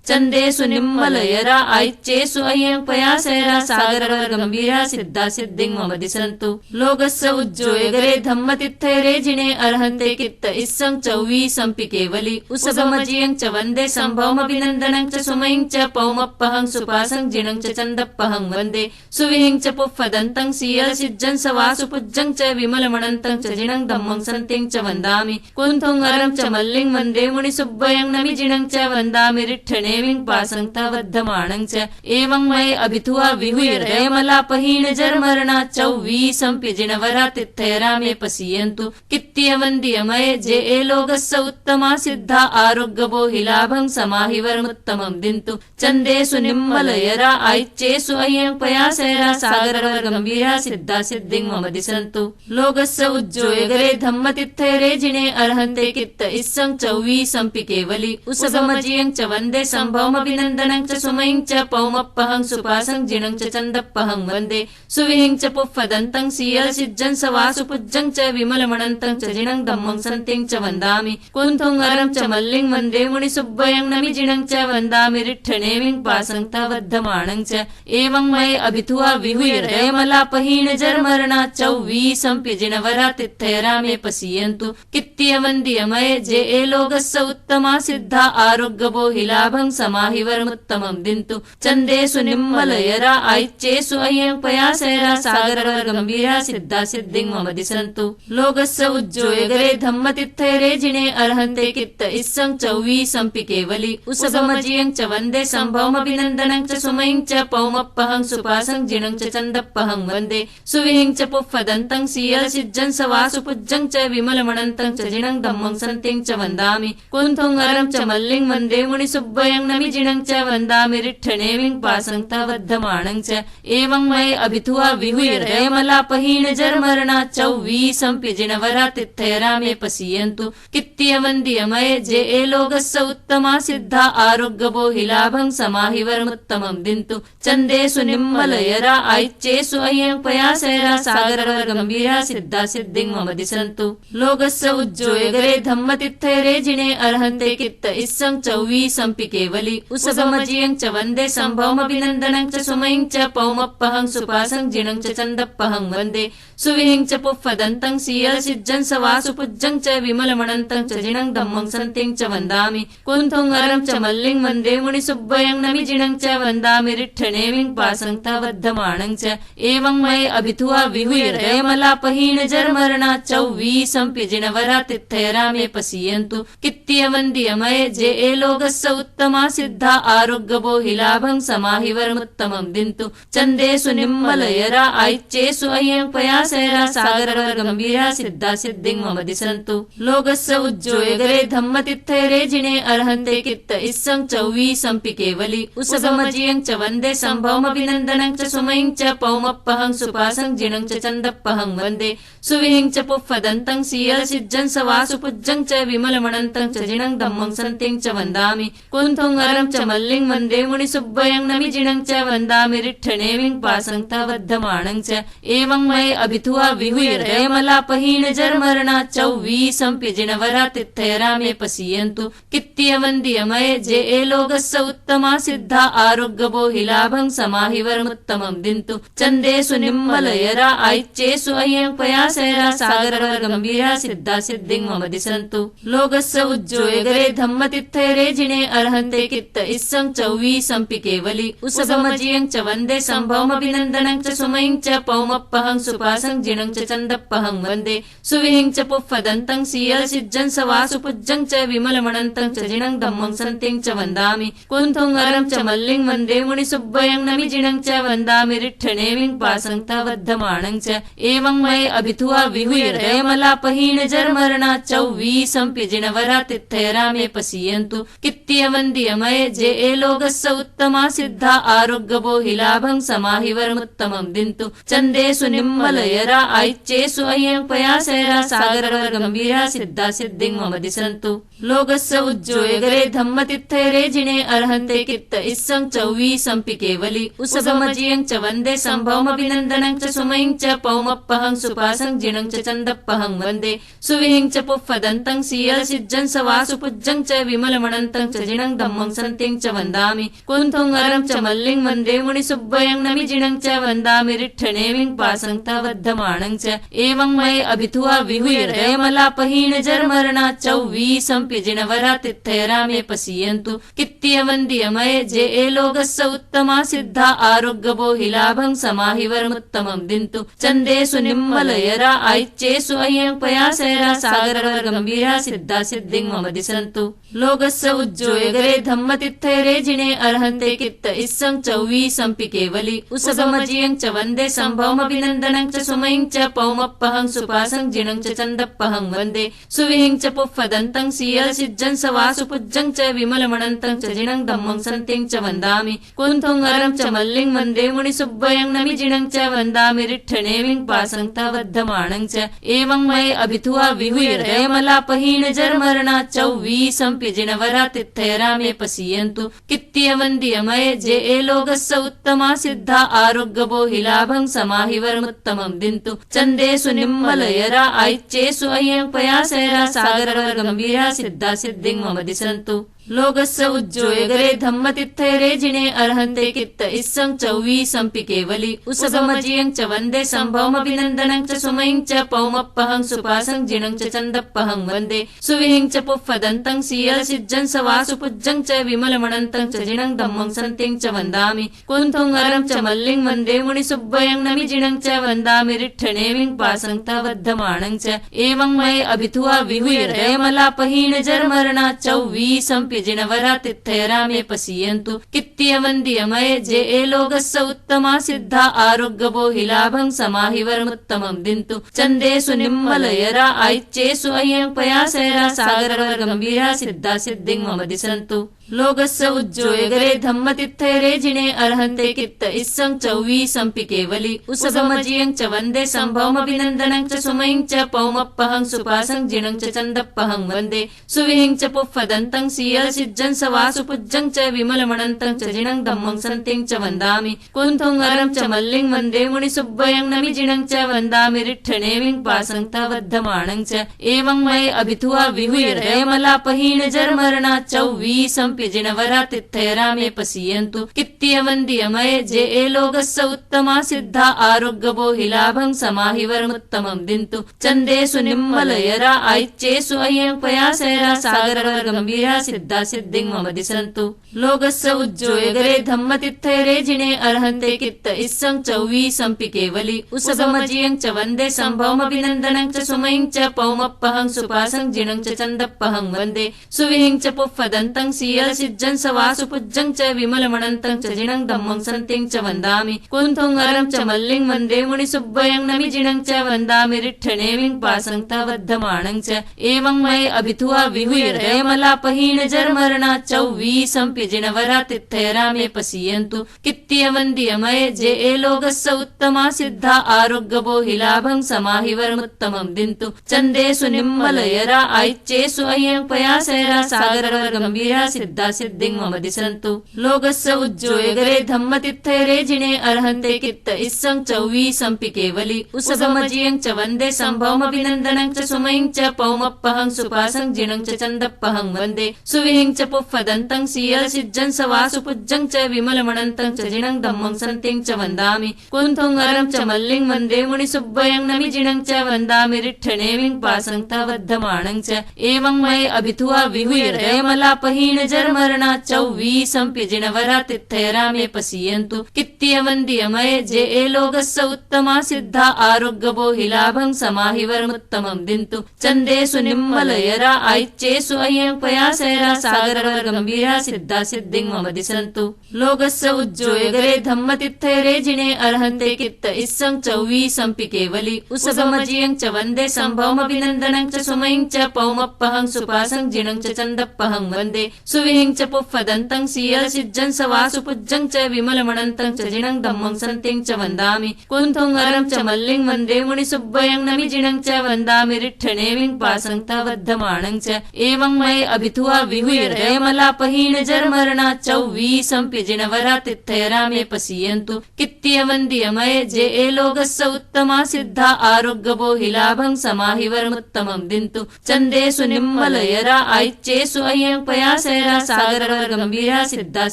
चन्देषु निम्मलयरा आइच्चेषु अयं पयासैरा सागरवर गंभीरा सिद्धा सिद्धिं मम दिसन्तु। लोगस्य उज्जोयगरे धम्मतित्थैरे जिने अर्हन्ते कित्त इस्सं चौवीसंपि केवली उसभमजियं च वन्दे संभवमभिनन्दनं च सुमयं च पौमप्पहं सुपासं जिनं च चन्दप्पहं वन्दे सुविहिं च पुफ्फदन्तं सीयलसिज्जं सवासुपुज्जं च विमलमणन्तं च जिनं धम्मं सन्तिं च वन्दामि कुन्थुं अरं च मल्लिं वन्दे मुनिसुब्बयं नमि जिनं च वन्दामि रिट्ठनेमिं पासं तवद्धमाणं च एवं मये अभिथुआ विहुयरयमलापहीन जर्मरणा चौवीसंपि जिनवरा तित्थैरामे पसीयन्तु कित्तियवन्दियमये जे ए लोगस्य उत्तमा सिद्धा आरोग्यबो हिलाभं समाहिवरमुत्तमं दिन्तु चन्देषु निम्मलयरा आइच्चेषु अयं पयासैरा सागरवर गंभीरा सिद्धा सिद्धिं मम दिसन्तु। लोगस्य उज्जोयगरे धम्मतित्थैरे जिने अर्हन्ते कित्त इस्सं चौवीसंपि केवली उसभमजियं च वन्दे संभवमभिनन्दनं च सुमयं च पौमप्पहं सुपासं जिनं च चन्दप्पहं वन्दे सुविहिं च पुफ्फदन्तं सीयलसिज्जं सवासुपुज्जं च विमलमणन्तं च जिनं धम्मं सन्तिं च वन्दामि कुन्थुं अरं च मल्लिं वन्दे मुनिसुब्बयं नमि जिनं च वन्दामि रिट्ठनेमिं पासं तवद्धमाणं च एवं मये अभिथुआ विहुयरयमलापहीन जर्मरणा चौवीसंपि जिनवरा तित्थैरामे पसीयन्तु कित्तियवन्दियमये जे ए लोगस्य उत्तमा सिद्धा आरोग्यबो हिलाभं समाहिवरमुत्तमं दिन्तु चन्देषु निम्मलयरा आइच्चेषु अयं पयासैरा सागरवर गंभीरा सिद्धा सिद्धिं मम दिसन्तु। लोगस्य उज्जोयगरे धम्मतित्थैरे जिने अर्हन्ते कित्त इस्सं चौवीसंपि केवली उसभमजियं च वन्दे संभवमभिनन्दनं च सुमयं च पौमप्पहं सुपासं जिनं च चन्दप्पहं वन्दे सुविहिं च पुफ्फदन्तं सीयलसिज्जं सवासुपुज्जं च विमलमणन्तं च जिनं धम्मं सन्तिं च वन्दामि कुन्थुं अरं च मल्लिं वन्दे मुनिसुब्बयं नमि जिनं च वन्दामि रिट्ठनेमिं पासं तवद्धमाणं च एवं मये अभिथुआ विहुयरयमलापहीन जर्मरणा चौवीसंपि जिनवरा तित्थैरामे पसीयन्तु कित्तियवन्दियमये जे ए लोगस्य उत्तमा सिद्धा आरोग्यबो हिलाभं समाहिवरमुत्तमं दिन्तु चन्देषु निम्मलयरा आइच्चेषु अयं पयासैरा सागरवर गंभीरा सिद्धा सिद्धिं मम दिसन्तु। लोगस्य उज्जोयगरे धम्मतित्थैरे जिने अर्हन्ते कित्त इस्सं चौवीसंपि केवली उसभमजियं च वन्दे संभवमभिनन्दनं च सुमयं च पौमप्पहं सुपासं जिनं च चन्दप्पहं वन्दे सुविहिं च पुफ्फदन्तं सीयलसिज्जं सवासुपुज्जं च विमलमणन्तं च जिनं धम्मं सन्तिं च वन्दामि कुंथुंगरं च मल्लिं वन्दे मुनिसुब्बयं नमिजिणं च वन्दामि रिट्ठनेमिं पासं तवद्धमाणं च एवं मये अभिथुआ विहुयरयमलापहीन जर्मरणा चौवीसं पिजिनवरा तिथयरामे पसीयन्तु कित्त्यवन्द्यमये जे एलोगस्य उत्तमा सिद्धा आरोग्यबो हिलाभं समाहिवरमुत्तमं दिन्तु चन्देषु निम्मलयरा ऐच्चेषु अयं पयासैरा सागरवर गंभीरा सिद्धा सिद्धिं मम दिसन्तु लोकस्य उज्जोयगरे धम्मतिथयरे जिने अर्हन्ते कित्त इस्सं चौवीसं पि केवली उसगमजियं च वन्दे सम्भवमभिनन्दनं च सुमयं च पौमप्पहं सुपासं जिनं च चन्दप्पहं वन्दे सुविहिं च पुफ्फदन्तं सीयलसिज्जं स वासुपुज्जं च विमलमणन्तं च जिनं धम्मं सन्तिं च वन्दामि कुंथुंगरं च मल्लिं वन्दे मुनिसुब्बयं नमिजिणं च वन्दामि रिट्ठनेमिं पासं तवद्धमाणं च एवं मये अभिथुआ विहुयरयमलापहीन जर्मरणा चौवीसं पिजिनवरा तिथयरामे पसीयन्तु कित्त्यवन्द्यमये जे एलोगस्य उत्तमा सिद्धा आरोग्यबो हिलाभं समाहिवरमुत्तमं दिन्तु चन्देषु निम्मलयरा ऐच्चेषु अयं पयासैरा सागरवर गंभीरा सिद्धा सिद्धिं मम दिसन्तु लोकस्य उज्जोयगरे धम्मतिथयरे जिने अर्हन्ते कित्त इस्सं चौवीसं पि केवली उसगमजियं च वन्दे सम्भवमभिनन्दनं च सुमयं च पौमप्पहं सुपासं जिनं च चन्दप्पहं वन्दे सुविहिं च पुफ्फदन्तं सीयलसिज्जं स वासुपुज्जं च विमलमणन्तं च जिनं धम्मं सन्तिं च वन्दामि कुंथुंगरं च मल्लिं वन्दे मुनिसुब्बयं नमिजिणं च वन्दामि रिट्ठनेमिं पासं तवद्धमाणं च एवं मये अभिथुआ विहुयरयमलापहीन जर्मरणा चौवीसं पिजिनवरा तिथयरामे पसीयन्तु कित्त्यवन्द्यमये जे एलोगस्य उत्तमा सिद्धा आरोग्यबो हिलाभं समाहिवरमुत्तमं दिन्तु चन्देषु निम्मलयरा ऐच्चेषु अयं पयासैरा सागरवर गंभीरा सिद्धा सिद्धिं मम दिसन्तु लोकस्य उज्जोयगरे धम्मतिथयरे जिने अर्हन्ते कित्त इस्सं चौवीसं पि केवली उसगमजियं च वन्दे सम्भवमभिनन्दनं च सुमयं च पौमप्पहं सुपासं जिनं च चन्दप्पहं वन्दे सुविहिं च पुफ्फदन्तं सीयलसिज्जं स वासुपुज्जं च विमलमणन्तं च जिनं धम्मं सन्तिं च वन्दामि कुंथुंगरं च मल्लिं वन्दे मुनिसुब्बयं नमिजिणं च वन्दामि रिट्ठनेमिं पासं तवद्धमाणं च एवं मये अभिथुआ विहुयरयमलापहीन जर्मरणा चौवीसं पिजिनवरा तिथयरामे पसीयन्तु कित्त्यवन्द्यमये जे एलोगस्य उत्तमा सिद्धा आरोग्यबो हिलाभं समाहिवरमुत्तमं दिन्तु चन्देषु निम्मलयरा ऐच्चेषु अयं पयासैरा सागरवर गंभीरा सिद्धा सिद्धिं मम दिसन्तु लोकस्य उज्जोयगरे धम्मतिथयरे जिने अर्हन्ते कित्त इस्सं चौवीसं पि केवली उसगमजियं च वन्दे सम्भवमभिनन्दनं च सुमयं च पौमप्पहं सुपासं जिनं च चन्दप्पहं वन्दे सुविहिं च पुफ्फदन्तं सीयलसिज्जं स वासुपुज्जं च विमलमणन्तं च जिनं धम्मं सन्तिं च वन्दामि कुंथुंगरं च मल्लिं वन्दे मुनिसुब्बयं नमिजिणं च वन्दामि रिट्ठनेमिं पासं तवद्धमाणं च एवं मये अभिथुआ विहुयरयमलापहीन जर्मरणा चौवीसं पिजिनवरा तिथयरामे पसीयन्तु कित्त्यवन्द्यमये जे एलोगस्य उत्तमा सिद्धा आरोग्यबो हिलाभं समाहिवरमुत्तमं दिन्तु चन्देषु निम्मलयरा ऐच्चेषु अयं पयासैरा सागरवर गंभीरा सिद्धा सिद्धिं मम दिसन्तु लोकस्य उज्जोयगरे धम्मतिथयरे जिने अर्हन्ते कित्त इस्सं चौवीसं पि केवली उसगमजियं च वन्दे सम्भवमभिनन्दनं च सुमयं च पौमप्पहं सुपासं जिनं च चन्दप्पहं वन्दे सुविहिं च पुफ्फदन्तं सीयलसिज्जं स वासुपुज्जं च विमलमणन्तं च जिनं धम्मं सन्तिं च वन्दामि कुंथुंगरं च मल्लिं वन्दे मुनिसुब्बयं नमिजिणं च वन्दामि रिट्ठनेमिं पासं तवद्धमाणं च एवं मये अभिथुआ विहुयरयमलापहीन जर्मरणा चौवीसं पिजिनवरा तिथयरामे पसीयन्तु कित्त्यवन्द्यमये जे एलोगस्य उत्तमा सिद्धा आरोग्यबो हिलाभं समाहिवरमुत्तमं दिन्तु चन्देषु निम्मलयरा ऐच्चेषु अयं पयासैरा सागरवर गंभीरा सिद्धा सिद्धिं मम दिसन्तु लोकस्य उज्जोयगरे धम्मतिथयरे जिने अर्हन्ते कित्त इस्सं चौवीसं पि केवली उसगमजियं च वन्दे सम्भवमभिनन्दनं च सुमयं च पौमप्पहं सुपासं जिनं च चन्दप्पहं वन्दे सुविहिं च पुफ्फदन्तं सीयलसिज्जं स वासुपुज्जं च विमलमणन्तं च जिनं धम्मं सन्तिं च वन्दामि कुंथुंगरं च मल्लिं वन्दे मुनिसुब्बयं नमिजिणं च वन्दामि रिट्ठनेमिं पासं तवद्धमाणं च एवं मये अभिथुआ विहुयरयमलापहीन जर्मरणा चौवीसं पिजिनवरा तिथैरामे पसीयन्तु कित्त्यवन्द्यमये जे लोकस्य उत्तमा सिद्धा आरोग्यभो हि लाभं समाहिवरमुत्तमं दिन्तु चन्देषु निम्मलयरा ऐच्येषु अयं पयासैरा सागरवर गंभीरा सिद्धा सिद्धिं मम दिशन्तु लोकस्य उज्जोयगरे धम्मतिथैरे जिने अर्हन्ते कित्त इस्सं चौवीसंपि केवली उसभमजियं च वन्दे सम्भवमभिनन्दनं च सुमयं च पौमप्पहं सुपासं जिनं च चन्दप्पहं वन्दे सुविहिं च पुफ्फदन्तं सीयलसिज्जं स वासुपुज्जं च विमलमणन्तं च जिनं धम्मं सन्तिं च वन्दामि कुन्थुं अरं च मल्लिं वन्दे मुनिसुब्बयं नमि जिनं च वन्दामि रिट्ठनेविं पासं तवद्धमाणं च एवं मये अभिथुआ विहुय रयमलापहीन जर्मरणा चौवीसंपि जिनवरा तिथैरामे पसीयन्तु कित्त्यवन्द्यमये जे लोकस्य उत्तमा सिद्धा आरोग्यभो हि लाभं समाहिवरमुत्तमं दिन्तु चन्देषु निम्मलयरा ऐच्येषु अयं पयासैरा सागरवर गंभीरा सिद्धा सिद्धिं मम दिशन्तु लोकस्य उज्जोयगरे धम्मतिथैरे जिने अर्हन्ते कित्त इस्सं चौवीसंपि केवली उसभमजियं च वन्दे सम्भवमभिनन्दनं च सुमयं च पौमप्पहं सुपासं जिनं च चन्दप्पहं वन्दे सुविहिं च पुफ्फदन्तं सीयलसिज्जं स वासुपुज्जं च विमलमणन्तं च जिनं धम्मं सन्तिं च वन्दामि कुन्थुं अरं च मल्लिं वन्दे मुनिसुब्बयं नमि जिनं च वन्दामि रिट्ठनेविं पासं तवद्धमाणं च एवं मये अभिथुआ विहुय रयमलापहीन जर्मरणा चौवीसंपि जिनवरा तिथैरामे पसीयन्तु कित्त्यवन्द्यमये जे लोकस्य उत्तमा सिद्धा आरोग्यभो हि लाभं समाहिवरमुत्तमं दिन्तु चन्देषु निम्मलयरा ऐच्येषु अयं पयासैरा सागरवर गंभीरा सिद्धा सिद्धिं मम दिशन्तु लोकस्य उज्जोयगरे धम्मतिथैरे जिने अर्हन्ते कित्त इस्सं चौवीसंपि केवली उसभमजियं च वन्दे सम्भवमभिनन्दनं च सुमयं च पौमप्पहं सुपासं जिनं च चन्दप्पहं वन्दे सुविहिं च पुफ्फदन्तं सीयलसिज्जं स वासुपुज्जं च विमलमणन्तं च जिनं धम्मं सन्तिं च वन्दामि कुन्थुं अरं च मल्लिं वन्दे मुनिसुब्बयं नमि जिनं च वन्दामि रिट्ठनेविं पासं तवद्धमाणं च एवं मये अभिथुआ विहुय रयमलापहीन जर्मरणा चौवीसंपि जिनवरा तिथैरामे पसीयन्तु कित्त्यवन्द्यमये जे लोकस्य उत्तमा सिद्धा आरोग्यभो हि लाभं समाहिवरमुत्तमं दिन्तु चन्देषु निम्मलयरा ऐच्येषु अयं पयासैरा सागरवर गंभीरा सिद्धा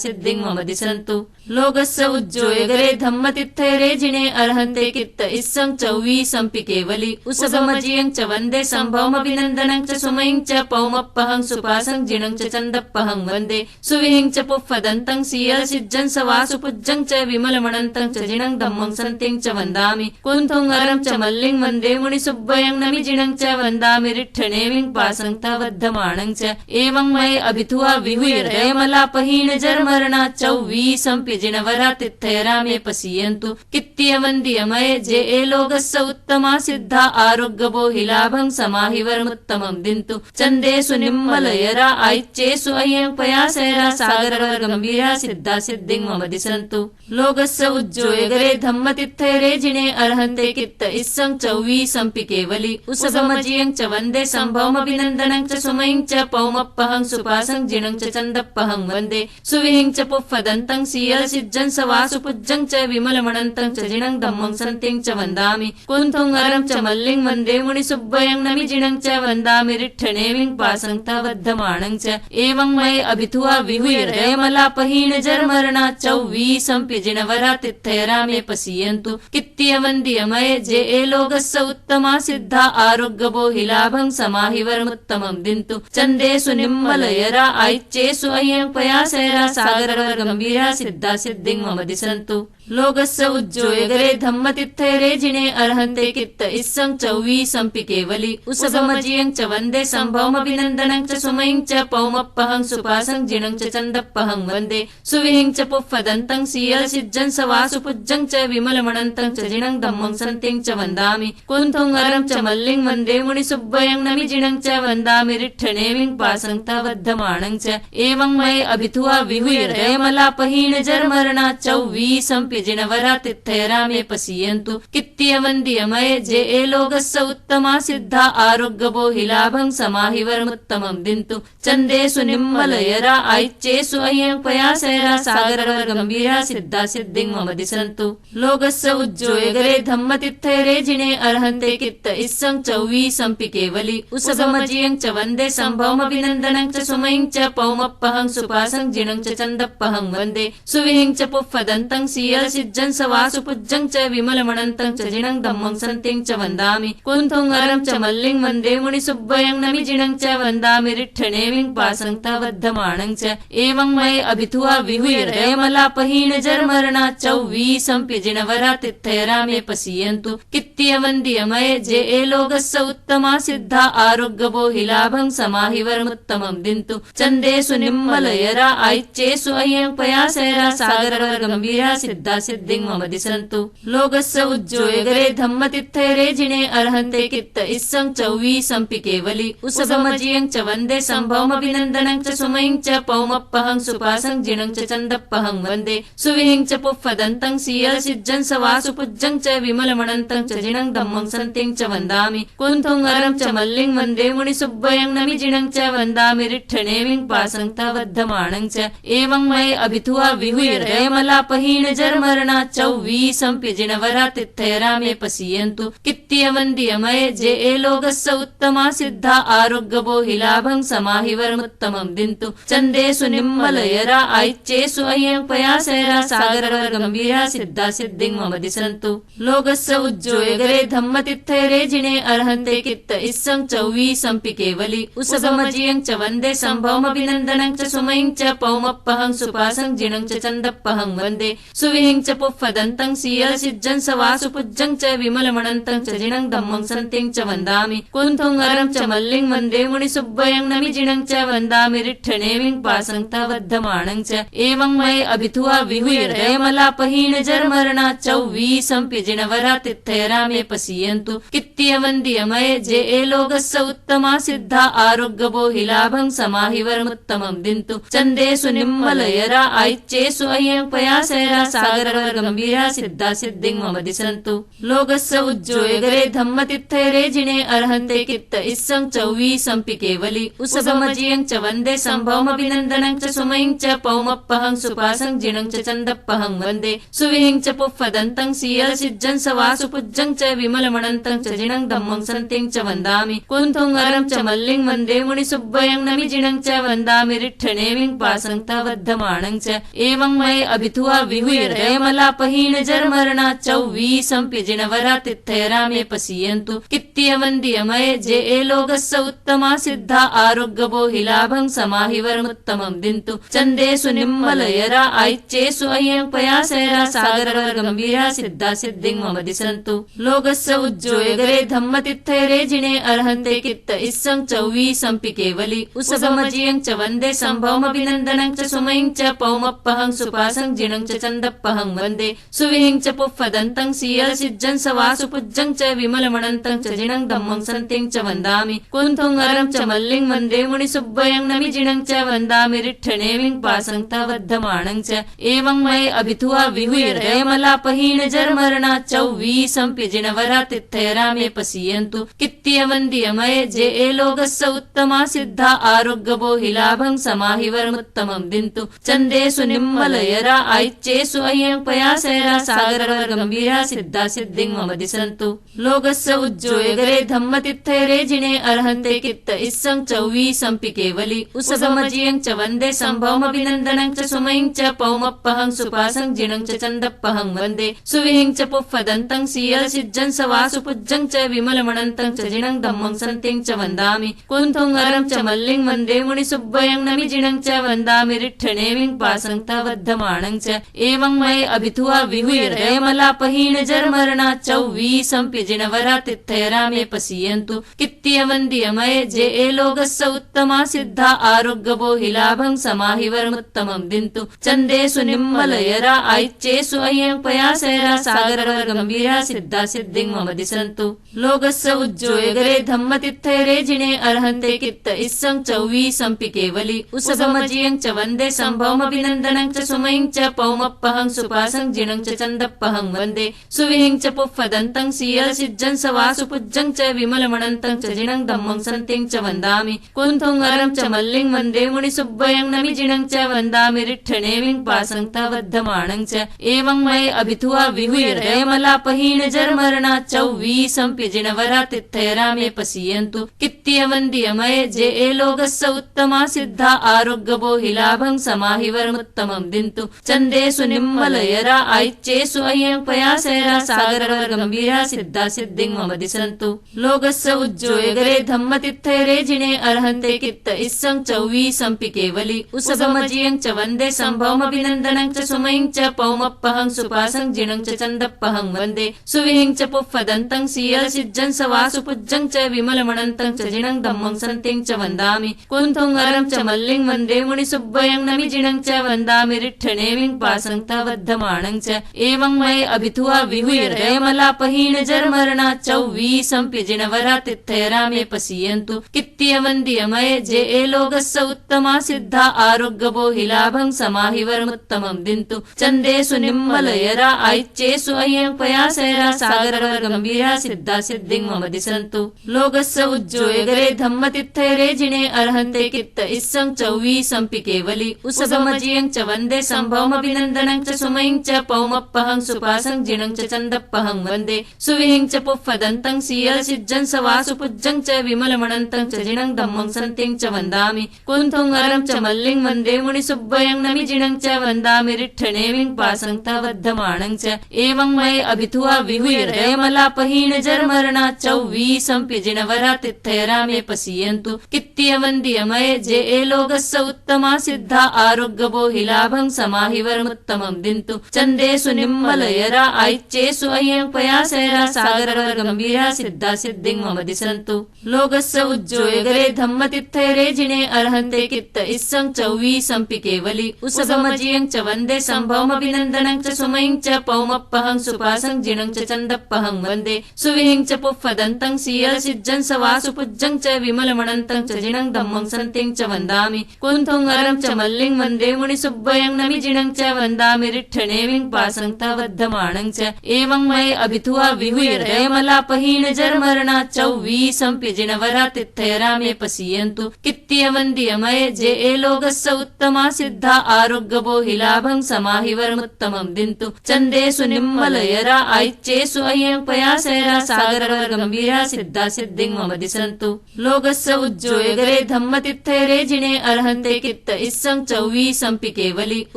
सिद्धिं मम दिशन्तु लोकस्य उज्जोयगरे धम्मतिथैरे जिने अर्हन्ते कित्त इस्सं चौवीसंपि केवली उसभमजियं च वन्दे सम्भवमभिनन्दनं च सुमयं च पौमप्पहं सुपासं जिनं च चन्दप्पहं वन्दे सुविहिं च पुफ्फदन्तं सीयलसिज्जं स वासुपुज्जं च विमलमणन्तं च जिनं धम्मं सन्तिं च वन्दामि कुन्थुं अरं च मल्लिं वन्दे मुनिसुब्बयं नमि जिनं च वन्दामि रिट्ठनेविं पासं तवद्धमाणं च एवं मये अभिथुआ विहुय रयमलापहीन जर्मरणा चौवीसंपि जिनवरा तिथैरामे पसीयन्तु कित्त्यवन्द्यमये जे लोकस्य उत्तमा सिद्धा आरोग्यभो हि लाभं समाहिवरमुत्तमं दिन्तु चन्देषु निम्मलयरा ऐच्येषु अयं पयासैरा सागरवर गंभीरा सिद्धा सिद्धिं मम दिशन्तु लोकस्य उज्जोयगरे धम्मतिथैरे जिने अर्हन्ते कित्त इस्सं चौवीसंपि केवली उसभमजियं च वन्दे सम्भवमभिनन्दनं च सुमयं च पौमप्पहं सुपासं जिनं च चन्दप्पहं वन्दे सुविहिं च पुफ्फदन्तं सीयलसिज्जं स वासुपुज्जं च विमलमणन्तं च जिनं धम्मं सन्तिं च वन्दामि कुन्थुं अरं च मल्लिं वन्दे मुनिसुब्बयं नमि जिनं च वन्दामि रिट्ठनेविं पासं तवद्धमाणं च एवं मये अभिथुआ विहुय रयमलापहीन जर्मरणा चौवीसंपि जिनवरा तिथैरामे पसीयन्तु कित्त्यवन्द्यमये जे लोकस्य उत्तमा सिद्धा आरोग्यभो हि लाभं समाहिवरमुत्तमं दिन्तु चन्देषु निम्मलयरा ऐच्येषु अयं पयासैरा सागरवर गंभीरा सिद्धा सिद्धिं मम दिशन्तु लोकस्य उज्जोयगरे धम्मतिथैरे जिने अर्हन्ते कित्त इस्सं चौवीसंपि केवली उसभमजियं च वन्दे सम्भवमभिनन्दनं च सुमयं च पौमप्पहं सुपासं जिनं च चन्दप्पहं वन्दे सुविहिं च पुफ्फदन्तं सीयलसिज्जं स वासुपुज्जं च विमलमणन्तं च जिनं धम्मं सन्तिं च वन्दामि कुन्थुं अरं च मल्लिं वन्दे मुनिसुब्बयं नमि जिनं च वन्दामि रिट्ठनेविं पासं तवद्धमाणं च एवं मये अभिथुआ विहुय रयमलापहीन जर्मरणा चौवीसंपि जिनवरा तिथैरामे पसीयन्तु कित्त्यवन्द्यमये जे लोकस्य उत्तमा सिद्धा आरोग्यभो हि लाभं समाहिवरमुत्तमं दिन्तु चन्देषु निम्मलयरा ऐच्येषु अयं पयासैरा सागरवर गंभीरा सिद्धा सिद्धिं मम दिशन्तु लोकस्य उज्जोयगरे धम्मतिथैरे जिने अर्हन्ते कित्त इस्सं चौवीसंपि केवली उसभमजियं च वन्दे सम्भवमभिनन्दनं च सुमयं च पौमप्पहं सुपासं जिनं च चन्दप्पहं वन्दे सुविहिं च पुफ्फदन्तं सीयलसिज्जं सवासुपुज्जं च विमलमणन्तं च जिनं धम्मं सन्तिं च वन्दामि कुन्थुं अरं च मल्लिं वन्दे मुनिसुब्बयं नमि जिनं च वन्दामि रिट्ठनेविं पासं तवद्धमाणं च एवं मये अभिथुआ विहुयरयमलापहीन जर्मरणा चौवीसं पिजिनवरा तिथयरामे पसीयन्तु कित्त्यवन्द्यमये जे एलोगस्य उत्तमा सिद्धा आरोग्यबोहिलाभं समाहिवरमुत्तमं दिन्तु चन्देषु निम्मलयरा ऐच्येषु अयं पयासयरा सागरगम्भीरा सिद्धा सिद्धिं मम दिशन्तु लोकस्य उज्जोयगरे धम्मतिथयरे जिने अर्हन्ते कित्त इस्सं चौवीसं पि केवली उसभमजियं च वन्दे सम्भवमभिनन्दनं च सुमयं च पौमप्पहं सुपासं जिनं च चन्दप्पहं वन्दे सुविहिं च पुफ्फदन्तं सीयलसिज्जं सवासुपुज्जं च विमलमणन्तं च जिनं धम्मं सन्तिं च वन्दामि कुन्थुं अरं च मल्लिं वन्दे मुनिसुब्बयं नमि जिनं च वन्दामि रिट्ठनेविं पासं तवद्धमाणं च एवं मये अभिथुआ विहुयरयमलापहीन जर्मरणा चौवीसं पिजिनवरा तिथयरामे पसीयन्तु कित्त्यवन्द्यमये जे एलोगस्य उत्तमा सिद्धा आरोग्यबोहिलाभं समाहिवरमुत्तमं दिन्तु चन्देषु निम्मलयरा ऐच्येषु अयं पयासयरा सागरगम्भीरा सिद्धा सिद्धिं मम दिशन्तु लोकस्य उज्जोयगरे धम्मतिथयरे जिने अर्हन्ते कित्त इस्सं चौवीसं पि केवली उसभमजियं च वन्दे सम्भवमभिनन्दनं च सुमयं च पौमप्पहं सुपासं जिनं च चन्दप्पहं वन्दे सुविहिं च पुफ्फदन्तं सीयलसिज्जं सवासुपुज्जं च विमलमणन्तं च जिनं धम्मं सन्तिं च वन्दामि कुन्थुं अरं च मल्लिं वन्दे मुनिसुब्बयं नमि जिनं च वन्दामि रिट्ठनेविं पासं तवद्धमाणं च एवं मये अभिथुआ विहुयरयमलापहीन जर्मरणा चौवीसं पिजिनवरा तिथयरामे पसीयन्तु कित्त्यवन्द्यमये जे एलोगस्य उत्तमा सिद्धा आरोग्यबोहिलाभं समाहिवरमुत्तमं दिन्तु चन्देषु निम्मलयरा ऐच्येषु अयं पयासयरा सागरगम्भीरा सिद्धा सिद्धिं मम दिशन्तु लोकस्य उज्जोयगरे धम्मतिथयरे जिने अर्हन्ते कित्त इस्सं चौवीसं पि केवली उसभमजियं च वन्दे सम्भवमभिनन्दनं च सुमयं च पौमप्पहं सुपासं जिनं च चन्दप्पहं वन्दे सुविहिं च पुफ्फदन्तं सीयलसिज्जं सवासुपुज्जं च विमलमणन्तं च जिनं धम्मं सन्तिं च वन्दामि कुन्थुं अरं च मल्लिं वन्दे मुनिसुब्बयं नमि जिनं च वन्दामि रिट्ठनेविं पासं तवद्धमाणं च एवं मये अभिथुआ विहुयरयमलापहीन जर्मरणा चौवीसं पिजिनवरा तिथयरामे पसीयन्तु कित्त्यवन्द्यमये जे एलोगस्य उत्तमा सिद्धा आरोग्यबोहिलाभं समाहिवरमुत्तमं दिन्तु चन्देषु निम्मलयरा ऐच्येषु अयं पयासयरा सागरगम्भीरा सिद्धा सिद्धिं मम दिशन्तु लोकस्य उज्जोयगरे धम्मतिथयरे जिने अर्हन्ते कित्त इस्सं चौवीसं पि केवली उसभमजियं च वन्दे सम्भवमभिनन्दनं च सुमयं च पौमप्पहं सुपासं जिनं च चन्दप्पहं वन्दे सुविहिं च पुफ्फदन्तं सीयलसिज्जं सवासुपुज्जं च विमलमणन्तं च जिनं धम्मं सन्तिं च वन्दामि कुन्थुं अरं च मल्लिं वन्दे मुनिसुब्बयं नमि जिनं च वन्दामि रिट्ठनेविं पासं तवद्धमाणं च एवं मये अभिथुआ विहुयरयमलापहीन जर्मरणा चौवीसं पिजिनवरा तिथयरामे पसीयन्तु कित्त्यवन्द्यमये जे एलोगस्य उत्तमा सिद्धा आरोग्यबोहिलाभं समाहिवरमुत्तमं दिन्तु चन्देषु निम्मलयरा ऐच्येषु अयं पयासयरा सागरगम्भीरा सिद्धा सिद्धिं मम दिशन्तु लोकस्य उज्जोयगरे धम्मतिथयरे जिने अर्हन्ते कित्त इस्सं चौवीसं पि केवली उसभमजियं च वन्दे सम्भवमभिनन्दनं च सुमयं च पौमप्पहं सुपासं जिनं च चन्दप्पहं वन्दे सुविहिं च पुफ्फदन्तं सीयलसिज्जं सवासुपुज्जं च विमलमणन्तं च जिनं धम्मं सन्तिं च वन्दामि कुन्थुं अरं च मल्लिं वन्दे मुनिसुब्बयं नमि जिनं च वन्दामि रिट्ठनेविं पासं तवद्धमाणं च एवं मये अभिथुआ विहुयरयमलापहीन जर्मरणा चौवीसं पिजिनवरा तिथयरामे पसीयन्तु कित्त्यवन्द्यमये जे एलोगस्य उत्तमा सिद्धा आरोग्यबोहिलाभं समाहिवरमुत्तमं दिन्तु चन्देषु निम्मलयरा ऐच्येषु अयं पयासयरा सागरगम्भीरा सिद्धा सिद्धिं मम दिशन्तु लोकस्य उज्जोयगरे धम्मतिथयरे जिने अर्हन्ते कित्त इस्सं चौवीसं पि केवली उसभमजियं च वन्दे सम्भवमभिनन्दनं च सुमयं च पौमप्पहं सुपासं जिनं च चन्दप्पहं वन्दे सुविहिं च पुफ्फदन्तं सीयलसिज्जं सवासुपुज्जं च विमलमणन्तं च जिनं धम्मं सन्तिं च वन्दामि कुन्थुं अरं च मल्लिं वन्दे मुनिसुब्बयं नमि जिनं च वन्दामि रिट्ठनेविं पासं तवद्धमाणं च एवं मये अभिथुआ विहुयरयमलापहीन जर्मरणा चौवीसं पिजिनवरा तिथयरामे पसीयन्तु कित्त्यवन्द्यमये जे एलोगस्य उत्तमा सिद्धा आरोग्यबो हि लाभं समाहिवरमुत्तमं दिन्तु चन्देषु निम्मलयरा ऐच्येषु अयं पयासेरा सागरवर गंभीरा सिद्धा सिद्धिं मम दिशन्तु लोकस्य उज्जोयगरे धम्मतित्थैरे जिने अर्हन्ते कित्त इस्सं चौवीसंपि केवली उसगमजियं च वन्दे सम्भवमभिनन्दनं च सुमयं च पौमप्पहं सुपासं जिनं च चन्दप्पहं वन्दे सुविहिं च पुफ्फदन्तं सीयलसिज्जं स वासुपुज्जं च विमलमणन्तं च जिनं धम्मं सन्तिं च वन्दामि कुन्थुं अरं च मल्लिं वन्दे मुनिसुब्बयं नमि जिनं च वन्दामि रिट्ठनेविं पासं तवद्धमाणं च एवं मये अभिथुआ विहुय रयमलापहीन जर्मरणा चौवीसंपि जिनवरा तित्थयरा मे पसीयन्तु कित्त्यवन्द्यमये जे एलोकस्य उत्तमा सिद्धा आरोग्यबो हि लाभं समाहिवरमुत्तमं दिन्तु चन्देषु निम्मलयरा ऐच्येषु अयं पयासेरा सागरवर गंभीरा सिद्धा सिद्धिं मम दिशन्तु लोकस्य उज्जोयगरे धम्मतित्थैरे जिने अर्हन्ते कित्त इस्सं चौवीसंपि केवली उसगमजियं च वन्दे सम्भवमभिनन्दनं च सुमयं च पौमप्पहं सुपासं जिनं च चन्दप्पहं वन्दे सुविहिं च पुफ्फदन्तं सीयलसिज्जं स वासुपुज्जं च विमलमणन्तं च जिनं धम्मं सन्तिं च वन्दामि कुन्थुं अरं च मल्लिं वन्दे मुनिसुब्बयं नमि जिनं च वन्दामि रिट्ठनेविं पासं तवद्धमाणं च एवं मये अभिथुआ विहुय रयमलापहीन जर्मरणा चौवीसंपि जिनवरा तित्थयरा मे पसीयन्तु कित्त्यवन्द्यमये जे एलोकस्य उत्तमा सिद्धा आरोग्यबो हि लाभं समाहिवरमुत्तमं दिन्तु चन्देषु निम्मलयरा ऐच्येषु अयं पयासेरा सागरवर गंभीरा सिद्धा सिद्धिं मम दिशन्तु लोकस्य उज्जोयगरे धम्मतित्थैरे जिने अर्हन्ते कित्त इस्सं चौवीसंपि केवली उसगमजियं च वन्दे सम्भवमभिनन्दनं च सुमयं च पौमप्पहं सुपासं जिनं च चन्दप्पहं वन्दे सुविहिं च पुफ्फदन्तं सीयलसिज्जं स वासुपुज्जं च विमलमणन्तं च जिनं धम्मं सन्तिं च वन्दामि कुन्थुं अरं च मल्लिं वन्दे मुनिसुब्बयं नमि जिनं च वन्दामि रिट्ठनेविं पासं तवद्धमाणं च एवं मये अभिथुआ विहुय रयमलापहीन जर्मरणा चौवीसंपि जिनवरा तित्थयरा मे पसीयन्तु कित्त्यवन्द्यमये जे एलोकस्य उत्तमा सिद्धा आरोग्यबो हि लाभं समाहिवरमुत्तमं दिन्तु चन्देषु निम्मलयरा ऐच्येषु अयं पयासेरा सागरवर गंभीरा सिद्धा सिद्धिं मम दिशन्तु लोकस्य उज्जोयगरे धम्मतित्थैरे जिने अर्हन्ते कित्त इस्सं चौवीसंपि केवली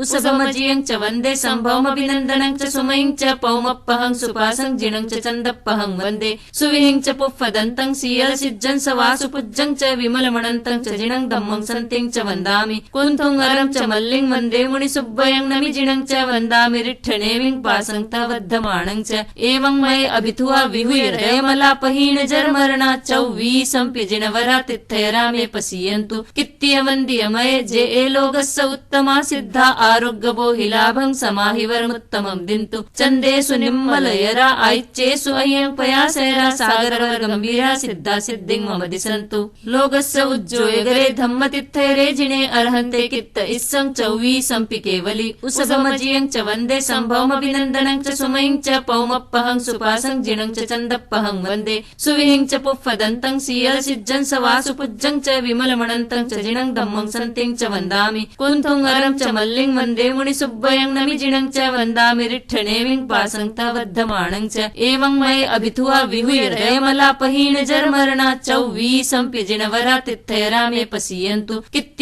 उसगमजियं च वन्दे सम्भवमभिनन्दनं च सुमयं च पौमप्पहं सुपासं जिनं च चन्दप्पहं वन्दे सुविहिं च पुफ्फदन्तं सीयलसिज्जं स वासुपुज्जं च विमलमणन्तं च जिनं धम्मं सन्तिं च वन्दामि कुन्थुं अरं च मल्लिं वन्दे मुनिसुब्बयं नमि जिनं च वन्दामि रिट्ठनेविं पासं तवद्धमाणं च एवं मये अभिथुआ विहुय रयमलापहीन जर्मरणा चौवीसंपि जिनवरा तित्थयरा मे पसीयन्तु कित्त्यवन्द्यमये जे एलोकस्य उत्तमा सिद्धा आरोग्यबो हि लाभं समाहिवरमुत्तमं दिन्तु चन्देषु निम्मलयरा ऐच्येषु अयं पयासेरा सागरवर गंभीरा सिद्धा सिद्धिं मम दिशन्तु लोकस्य उज्जोयगरे धम्मतित्थैरे जिने अर्हन्ते कित्त इस्सं चौवीसंपि केवली उसगमजियं च वन्दे सम्भवमभिनन्दनं च सुमयं च पौमप्पहं सुपासं जिनं च चन्दप्पहं वन्दे सुविहिं च पुफ्फदन्तं सीयलसिज्जं स वासुपुज्जं च विमलमणन्तं च जिनं धम्मं सन्तिं च वन्दामि कुन्थुं अरं च मल्लिं वन्दे मुनिसुब्बयं नमि जिनं च वन्दामि रिट्ठनेविं पासं तवद्धमाणं च एवं मये अभिथुआ विहुय रयमलापहीन जर्मरणा चौवीसंपि जिनवरा तित्थयरा मे पसीयन्तु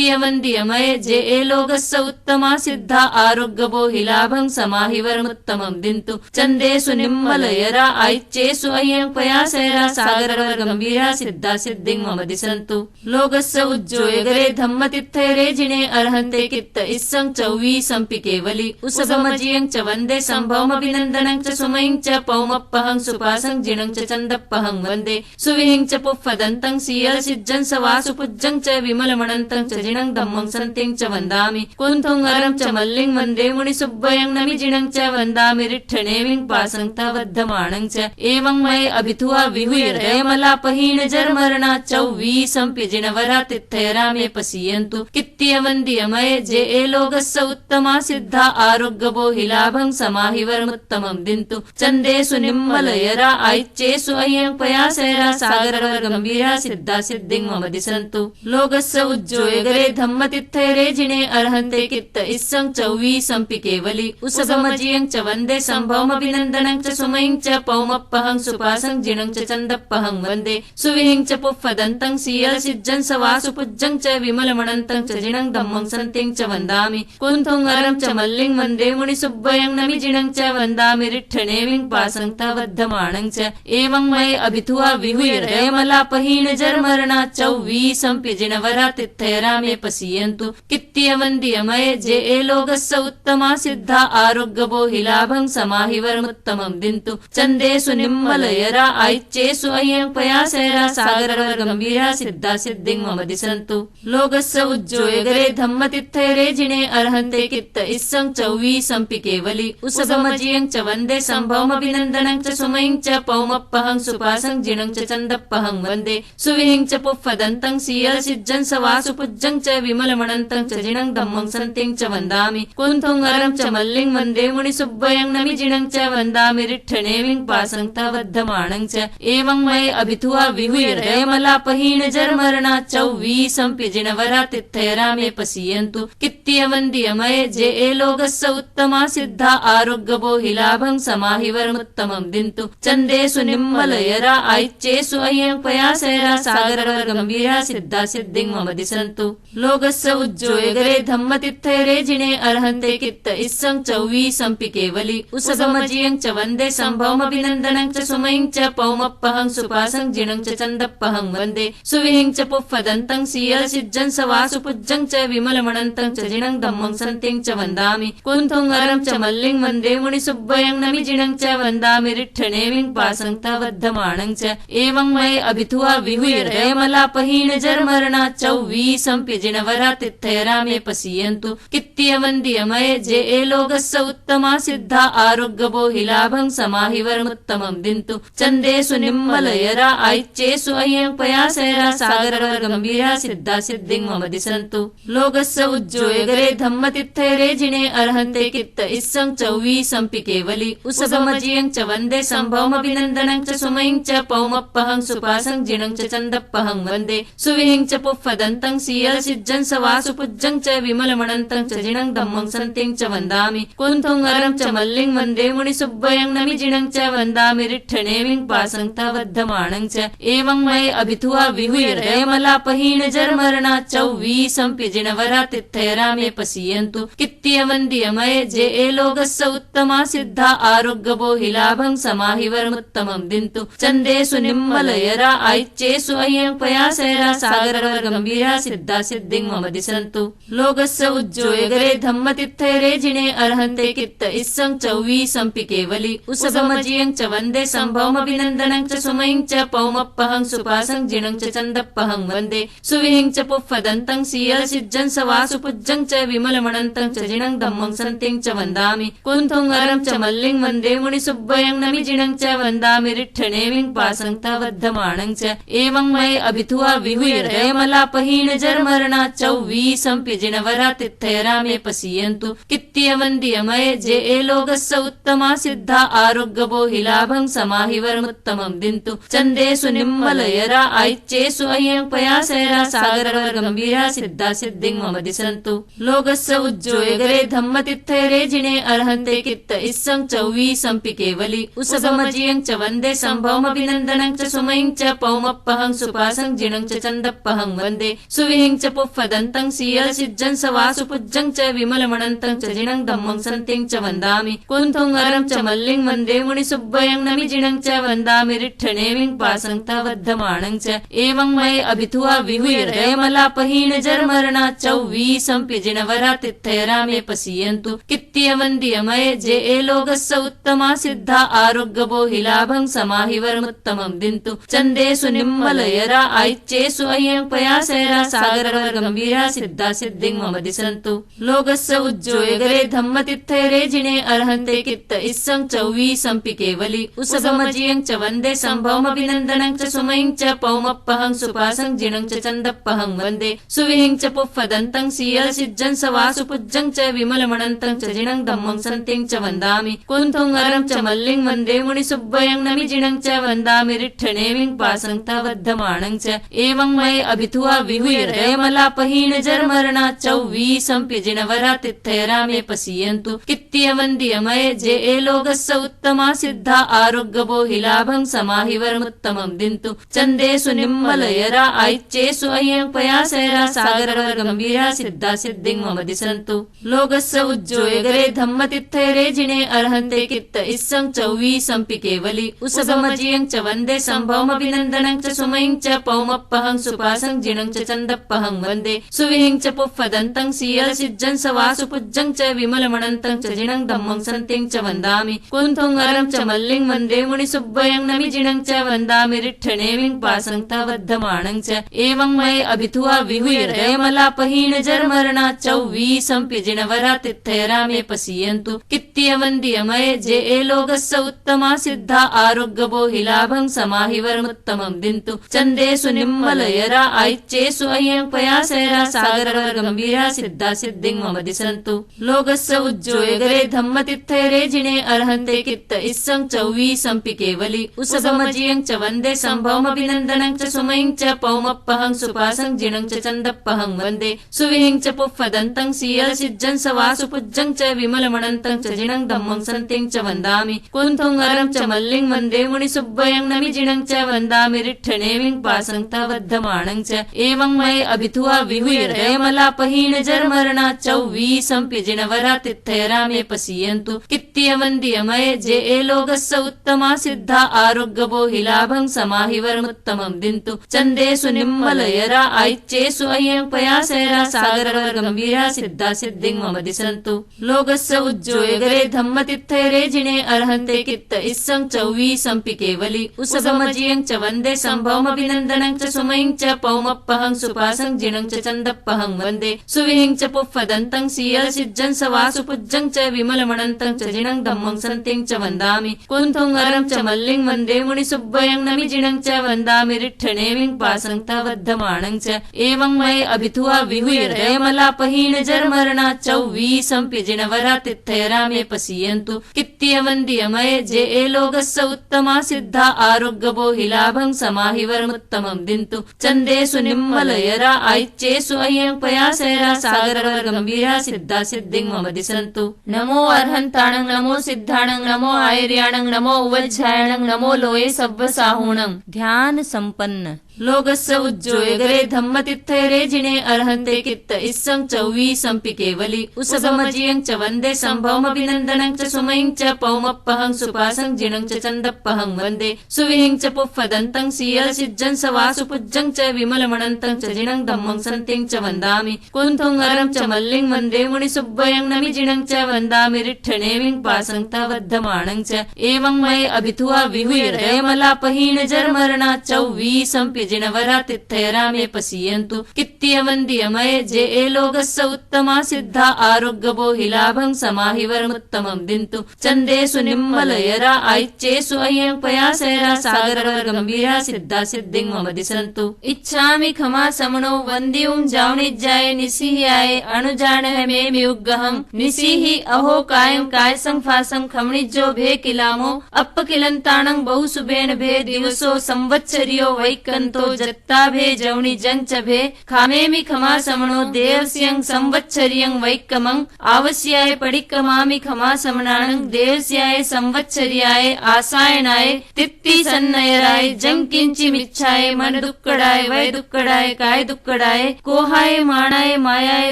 कित्त्यवन्द्यमये जे एलोकस्य उत्तमा सिद्धा आरोग्यबो हि लाभं समाहिवरमुत्तमं दिन्तु चन्देषु निम्मलयरा ऐच्येषु अयं पयासेरा सागरवर गंभीरा सिद्धा सिद्धिं मम दिशन्तु लोकस्य उज्जोयगरे धम्मतित्थैरे जिने अर्हन्ते कित्त इस्सं चौवीसंपि केवली उसगमजियं च वन्दे सम्भवमभिनन्दनं च सुमयं च पौमप्पहं सुपासं जिनं च चन्दप्पहं वन्दे सुविहिं च पुफ्फदन्तं सीयलसिज्जं स वासुपुज्जं च विमलमणन्तं च जिनं धम्मं सन्तिं च वन्दामि कुन्थुं अरं च मल्लिं वन्दे मुनिसुब्बयं नमि जिनं च वन्दामि रिट्ठनेविं पासं तवद्धमाणं च एवं मये अभिथुआ विहुय रयमलापहीन जर्मरणा चौवीसंपि जिनवरा तित्थयरा मे पसीयन्तु कित्त्यवन्द्यमये जे एलोकस्य उत्तमा सिद्धा आरोग्यबो हि लाभं समाहिवरमुत्तमं दिन्तु चन्देषु निम्मलयरा ऐच्येषु अयं पयासेरा सागरवर गंभीरा सिद्धा सिद्धिं मम दिशन्तु लोकस्य उज्जोयगरे धम्मतित्थैरे जिने अर्हन्ते कित्त इस्सं चौवीसंपि केवली उसगमजियं च वन्दे सम्भवमभिनन्दनं च सुमयं च पौमप्पहं सुपासं जिनं च चन्दप्पहं वन्दे सुविहिं च पुफ्फदन्तं सीयलसिज्जं स वासुपुज्जं च च विमलमणन्तं च जिनं धम्मं सन्तिं च वन्दामि कुन्थुं अरं च मल्लिं वन्दे मुनिसुब्बयं नमिजिनं च वन्दामि रिट्ठनेविं पासं तवद्धमानं च एवं मये अभिथुआ विहुयरयमलापहीन जर्मरणा चौवीसंपि जिनवरा तिथयरामे पसीयन्तु कित्त्यवन्द्यमये जे लोकस्य उत्तमा सिद्धा आरोग्यबोहिलाभं समाहिवरमुत्तमं दिन्तु चन्देषु निम्मलयरा ऐच्येषु अयं पयासैरा सागरगम्भीरा सिद्धा सिद्धिं मम दिशन्तु लोकस्य उज्जोयगरे धम्मतिथयरे जिने अर्हन्ते कित्त इस्सं चौवीसंपि केवली उसगमजियं च वन्दे सम्भवमभिनन्दनं च सुमयं च पौमप्पहं सुपासं जिनं च चन्दप्पहं वन्दे सुविहिं च पुफ्फदन्तं सीयलसिज्जं सवासुपुज्जं च विमलमणन्तं च जिनं धम्मं सन्तिं च वन्दामि कुन्थुं अरं च मल्लिं वन्दे मुनिसुब्बयं नमिजिनं च वन्दामि रिट्ठनेविं पासं तवद्धमानं च एवं मये अभिथुआ विहुयरयमलापहीन जर्मरणा चौवीसंपि जिनवरा तिथयरामे पसीयन्तु कित्त्यवन्द्यमये जे लोकस्य उत्तमा सिद्धा आरोग्यबोहिलाभं समाहिवरमुत्तमं दिन्तु चन्देषु निम्मलयरा ऐच्येषु अयं पयासैरा सागरगम्भीरा सिद्धा सिद्धिं मम दिशन्तु लोकस्य उज्जोयगरे धम्मतिथयरे जिने अर्हन्ते कित्त इस्सं चौवीसंपि केवली उसगमजियं च वन्दे सम्भवमभिनन्दनं च सुमयं च पौमप्पहं सुपासं जिनं च चन्दप्पहं वन्दे सुविहिं च पुफ्फदन्तं सीयलसिज्जं सवासुपुज्जं च विमलमणन्तं च जिनं धम्मं सन्तिं च वन्दामि कुन्थुं अरं च मल्लिं वन्दे मुनिसुब्बयं नमिजिनं च वन्दामि रिट्ठनेविं पासं तवद्धमानं च एवं मये अभिथुआ विहुयरयमलापहीन जर्मरणा चौवीसंपि जिनवरा तिथयरामे पसीयन्तु कित्त्यवन्द्यमये जे लोकस्य उत्तमा सिद्धा आरोग्यबोहिलाभं समाहिवरमुत्तमं दिन्तु चन्देषु निम्मलयरा ऐच्येषु अयं पयासैरा सागरगम्भीरा सिद्धा सिद्धिं मम दिशन्तु लोकस्य उज्जोयगरे धम्मतिथयरे जिने अर्हन्ते कित्त इस्सं चौवीसंपि केवली उसगमजियं च वन्दे सम्भवमभिनन्दनं च सुमयं च पौमप्पहं सुपासं जिनं च चन्दप्पहं वन्दे सुविहिं च पुफ्फदन्तं सीयलसिज्जं सवासुपुज्जं च विमलमणन्तं च जिनं धम्मं सन्तिं च वन्दामि कुन्थुं अरं च मल्लिं वन्दे मुनिसुब्बयं नमिजिनं च वन्दामि रिट्ठनेविं पासं तवद्धमानं च एवं मये अभिथुआ विहुयरयमलापहीन जर्मरणा चौवीसंपि जिनवरा तिथयरामे पसीयन्तु कित्त्यवन्द्यमये जे लोकस्य उत्तमा सिद्धा आरोग्यबोहिलाभं समाहिवरमुत्तमं दिन्तु चन्देषु निम्मलयरा ऐच्येषु अयं पयासैरा सागरगम्भीरा सिद्धा सिद्धिं मम दिशन्तु लोकस्य उज्जोयगरे धम्मतिथयरे जिने अर्हन्ते कित्त इस्सं चौवीसंपि केवली उसगमजियं च वन्दे सम्भवमभिनन्दनं च सुमयं च पौमप्पहं सुपासं जिनं च चन्दप्पहं वन्दे सुविहिं च पुफ्फदन्तं सीयलसिज्जं सवासुपुज्जं च विमलमणन्तं च जिनं धम्मं सन्तिं च वन्दामि कुन्थुं अरं च मल्लिं वन्दे मुनिसुब्बयं नमिजिनं च वन्दामि रिट्ठनेविं पासं तवद्धमानं च एवं मये अभिथुआ विहुयरयमलापहीन जर्मरणा चौवीसंपि जिनवरा तिथयरामे पसीयन्तु कित्त्यवन्द्यमये जे लोकस्य उत्तमा सिद्धा आरोग्यबोहिलाभं समाहिवरमुत्तमं दिन्तु चन्देषु निम्मलयरा ऐच्येषु अयं पयासैरा सागरगम्भीरा सिद्धा सिद्धिं मम दिशन्तु लोकस्य उज्जोयगरे धम्मतिथयरे जिने अर्हन्ते कित्त इस्सं चौवीसंपि केवली उसगमजियं च वन्दे सम्भवमभिनन्दनं च सुमयं च पौमप्पहं सुपासं जिनं च चन्दप्पहं वन्दे सुविहिं च पुफ्फदन्तं सीयलसिज्जं सवासुपुज्जं च विमलमणन्तं च जिनं धम्मं सन्तिं च वन्दामि कुन्थुं अरं च मल्लिं वन्दे मुनिसुब्बयं नमिजिनं च वन्दामि रिट्ठनेविं पासं तवद्धमानं च एवं मये अभिथुआ विहुयरयमलापहीन जर्मरणा चौवीसंपि जिनवरा तिथयरामे पसीयन्तु कित्त्यवन्द्यमये जे लोकस्य उत्तमा सिद्धा आरोग्यबोहिलाभं समाहिवरमुत्तमं दिन्तु चन्देषु निम्मलयरा ऐच्येषु अयं पयासैरा सागरगम्भीरा सिद्धा सिद्धिं मम दिशन्तु लोकस्य उज्जोयगरे धम्मतिथयरे जिने अर्हन्ते कित्त इस्सं चौवीसंपि केवली उसगमजियं च वन्दे सम्भवमभिनन्दनं च सुमयं च पौमप्पहं सुपासं जिनं च चन्दप्पहं वन्दे सुविहिं च पुफ्फदन्तं सीयलसिज्जं सवासुपुज्जं च च विमलमणन्तं च जिनं धम्मं सन्तिं च वन्दामि कुन्थुंगरं च मल्लिं वन्दे मुनिसुब्बयं नमिजिनं च वन्दामि रिट्ठनेमिं पासं तवद्धमानं च एवं मये अभिथुआ विहुयरयमलापहीन जर्मरणा चौवीसंप्यजिनवरा तिथयरामे पसीयन्तु कित्त्यवन्द्यमये जे लोकस्य उत्तमा सिद्धा आरोग्यबोहिलाभं समाहिवरमुत्तमं दिन्तु चन्देषु निम्मलयरा आयच्चेषु अयं पयासैरा सागरवर्गम्भीरा सिद्धा सिद्धिं मम दिशन्तु लोकस्य उज्जोयगरे धम्मतिथयरे जिने अर्हन्ते कित्त इस्सं चौवीसंपि केवली उसभमजियं च वन्दे सम्भवमभिनन्दनं च सुमयं च पौमप्पहं सुपासं जिनं च चन्दप्पहं वन्दे सुविहिं च पुफ्फदन्तं सीयलसिज्जं स वासुपुज्जं च विमलमणन्तं च जिनं धम्मं सन्तिं च वन्दामि कुन्थुंगरं च मल्लिं वन्दे मुनिसुब्बयं नमिजिनं च वन्दामि रिट्ठनेमिं पासं तवद्धमानं च एवं मये अभिथुआ विहुयरयमलापहीन जर्मरणा चौवीसंप्यजिनवरा तिथयरामे पसीयन्तु कित्त्यवन्द्यमये जे लोकस्य उत्तमा सिद्धा आरोग्यबोहिलाभं समाहिवरमुत्तमं दिन्तु चन्देषु निम्मलयरा आयच्चेषु अयं पयासैरा सागरवर्गम्भीरा सिद्धा सिद्धिं मम दिशन्तु लोकस्य उज्जोयगरे धम्मतिथयरे जिने अर्हन्ते कित्त इस्सं चौवीसंपि केवली उसभमजियं च वन्दे सम्भवमभिनन्दनं च सुमयं च पौमप्पहं सुपासं जिनं च चन्दप्पहं वन्दे सुविहिं च पुफ्फदन्तं सीयलसिज्जं स वासुपुज्जं च विमलमणन्तं च जिनं धम्मं सन्तिं च वन्दामि कुन्थुंगरं च मल्लिं वन्दे मुनिसुब्बयं नमिजिनं च वन्दामि रिट्ठनेमिं पासं तवद्धमानं च एवं मये अभिथुआ विहुयरयमलापहीन जर्मरणा चौवीसंप्यजिनवरा तिथयरामे पसीयन्तु कित्त्यवन्द्यमये जे लोकस्य उत्तमा सिद्धा आरोग्यबोहिलाभं समाहिवरमुत्तमं दिन्तु चन्देषु निम्मलयरा आयच्चेषु अयं पयासैरा सागरवर्गम्भीरा सिद्धा सिद्धिं मम दिशन्तु लोकस्य उज्जोयगरे धम्मतिथयरे जिने अर्हन्ते कित्त इस्सं चौवीसंपि केवली उसभमजियं च वन्दे सम्भवमभिनन्दनं च सुमयं च पौमप्पहं सुपासं जिनं च चन्दप्पहं वन्दे सुविहिं च पुफ्फदन्तं सीयलसिज्जं स वासुपुज्जं च विमलमणन्तं च जिनं धम्मं सन्तिं च वन्दामि कुन्थुंगरं च मल्लिं वन्दे मुनिसुब्बयं नमिजिनं च वन्दामि रिट्ठनेमिं पासं तवद्धमानं च एवं मये अभिथुआ विहुयरयमलापहीन जर्मरणा चौवीसंप्यजिनवरा तिथयरामे पसीयन्तु कित्त्यवन्द्यमये जे लोकस्य उत्तमा सिद्धा आरोग्यबोहिलाभं समाहिवरमुत्तमं दिन्तु चन्देषु निम्मलयरा आयच्चेषु अयं पयासैरा सागरवर्गम्भीरा सिद्धा सिद्धिं मम दिशन्तु नमो अर्हन्ताणं नमो सिद्धाणं नमो आयर्याणं नमो उवज्झायणं नमो लोये सव्वसाहुणं ध्यान संपन्न लोकस्य उज्जोयगरे धम्मतिथयरे जिने अर्हन्ते कित्त इस्सं चौवीसंपि केवली उसभमजियं च वन्दे सम्भवमभिनन्दनं च सुमयं च पौमप्पहं सुपासं जिनं च चन्दप्पहं वन्दे सुविहिं च पुफ्फदन्तं सीयलसिज्जं स वासुपुज्जं च विमलमणन्तं च जिनं धम्मं सन्तिं च वन्दामि कुन्थुंगरं च मल्लिं वन्दे मुनिसुब्बयं नमिजिनं च वन्दामि रिट्ठनेमिं पासं तवद्धमानं च एवं मये अभिथुआ विहुयरयमलापहीन जर्मरणा चौवीसंप्यजिनवरा तिथयरामे पसीयन्तु कित्त्यवन्द्यमये जे लोकस्य उत्तमा सिद्धा आरोग्यबोहिलाभं समाहिवरमुत्तमं दिन्तु चन्देषु निम्मलयरा आयच्चेषु अयं पयासैरा सागरवर्गम्भीरा सिद्धा सिद्धिं मम दिशन्तु इच्छामि खमा समनो वन्द्युं जावनिज्जाय निसिह्याय अणुजाणः मे म्युग्गहं निसिहि अहो कायं कायसं फासं खमणिज्जो भे किलामो अप्पकिलन्ताणं बहुसुभेन भे दिवसो संवत्सरियो वैकन्तो जत्ता भे जवनि जंच भे खामेमि खमा समणो देवस्यं संवत्सरियं वैकमं आवस्याय पडिक्कमामि खमा समणानं देवस्याय संवत्सरियाय आसायनाय तित्ति सन्नयराय जं किंचिमिच्छाय मन दुक्कड़ाय वै दुक्कड़ाय काय दुक्कड़ाय कोहाय माणाय मायाय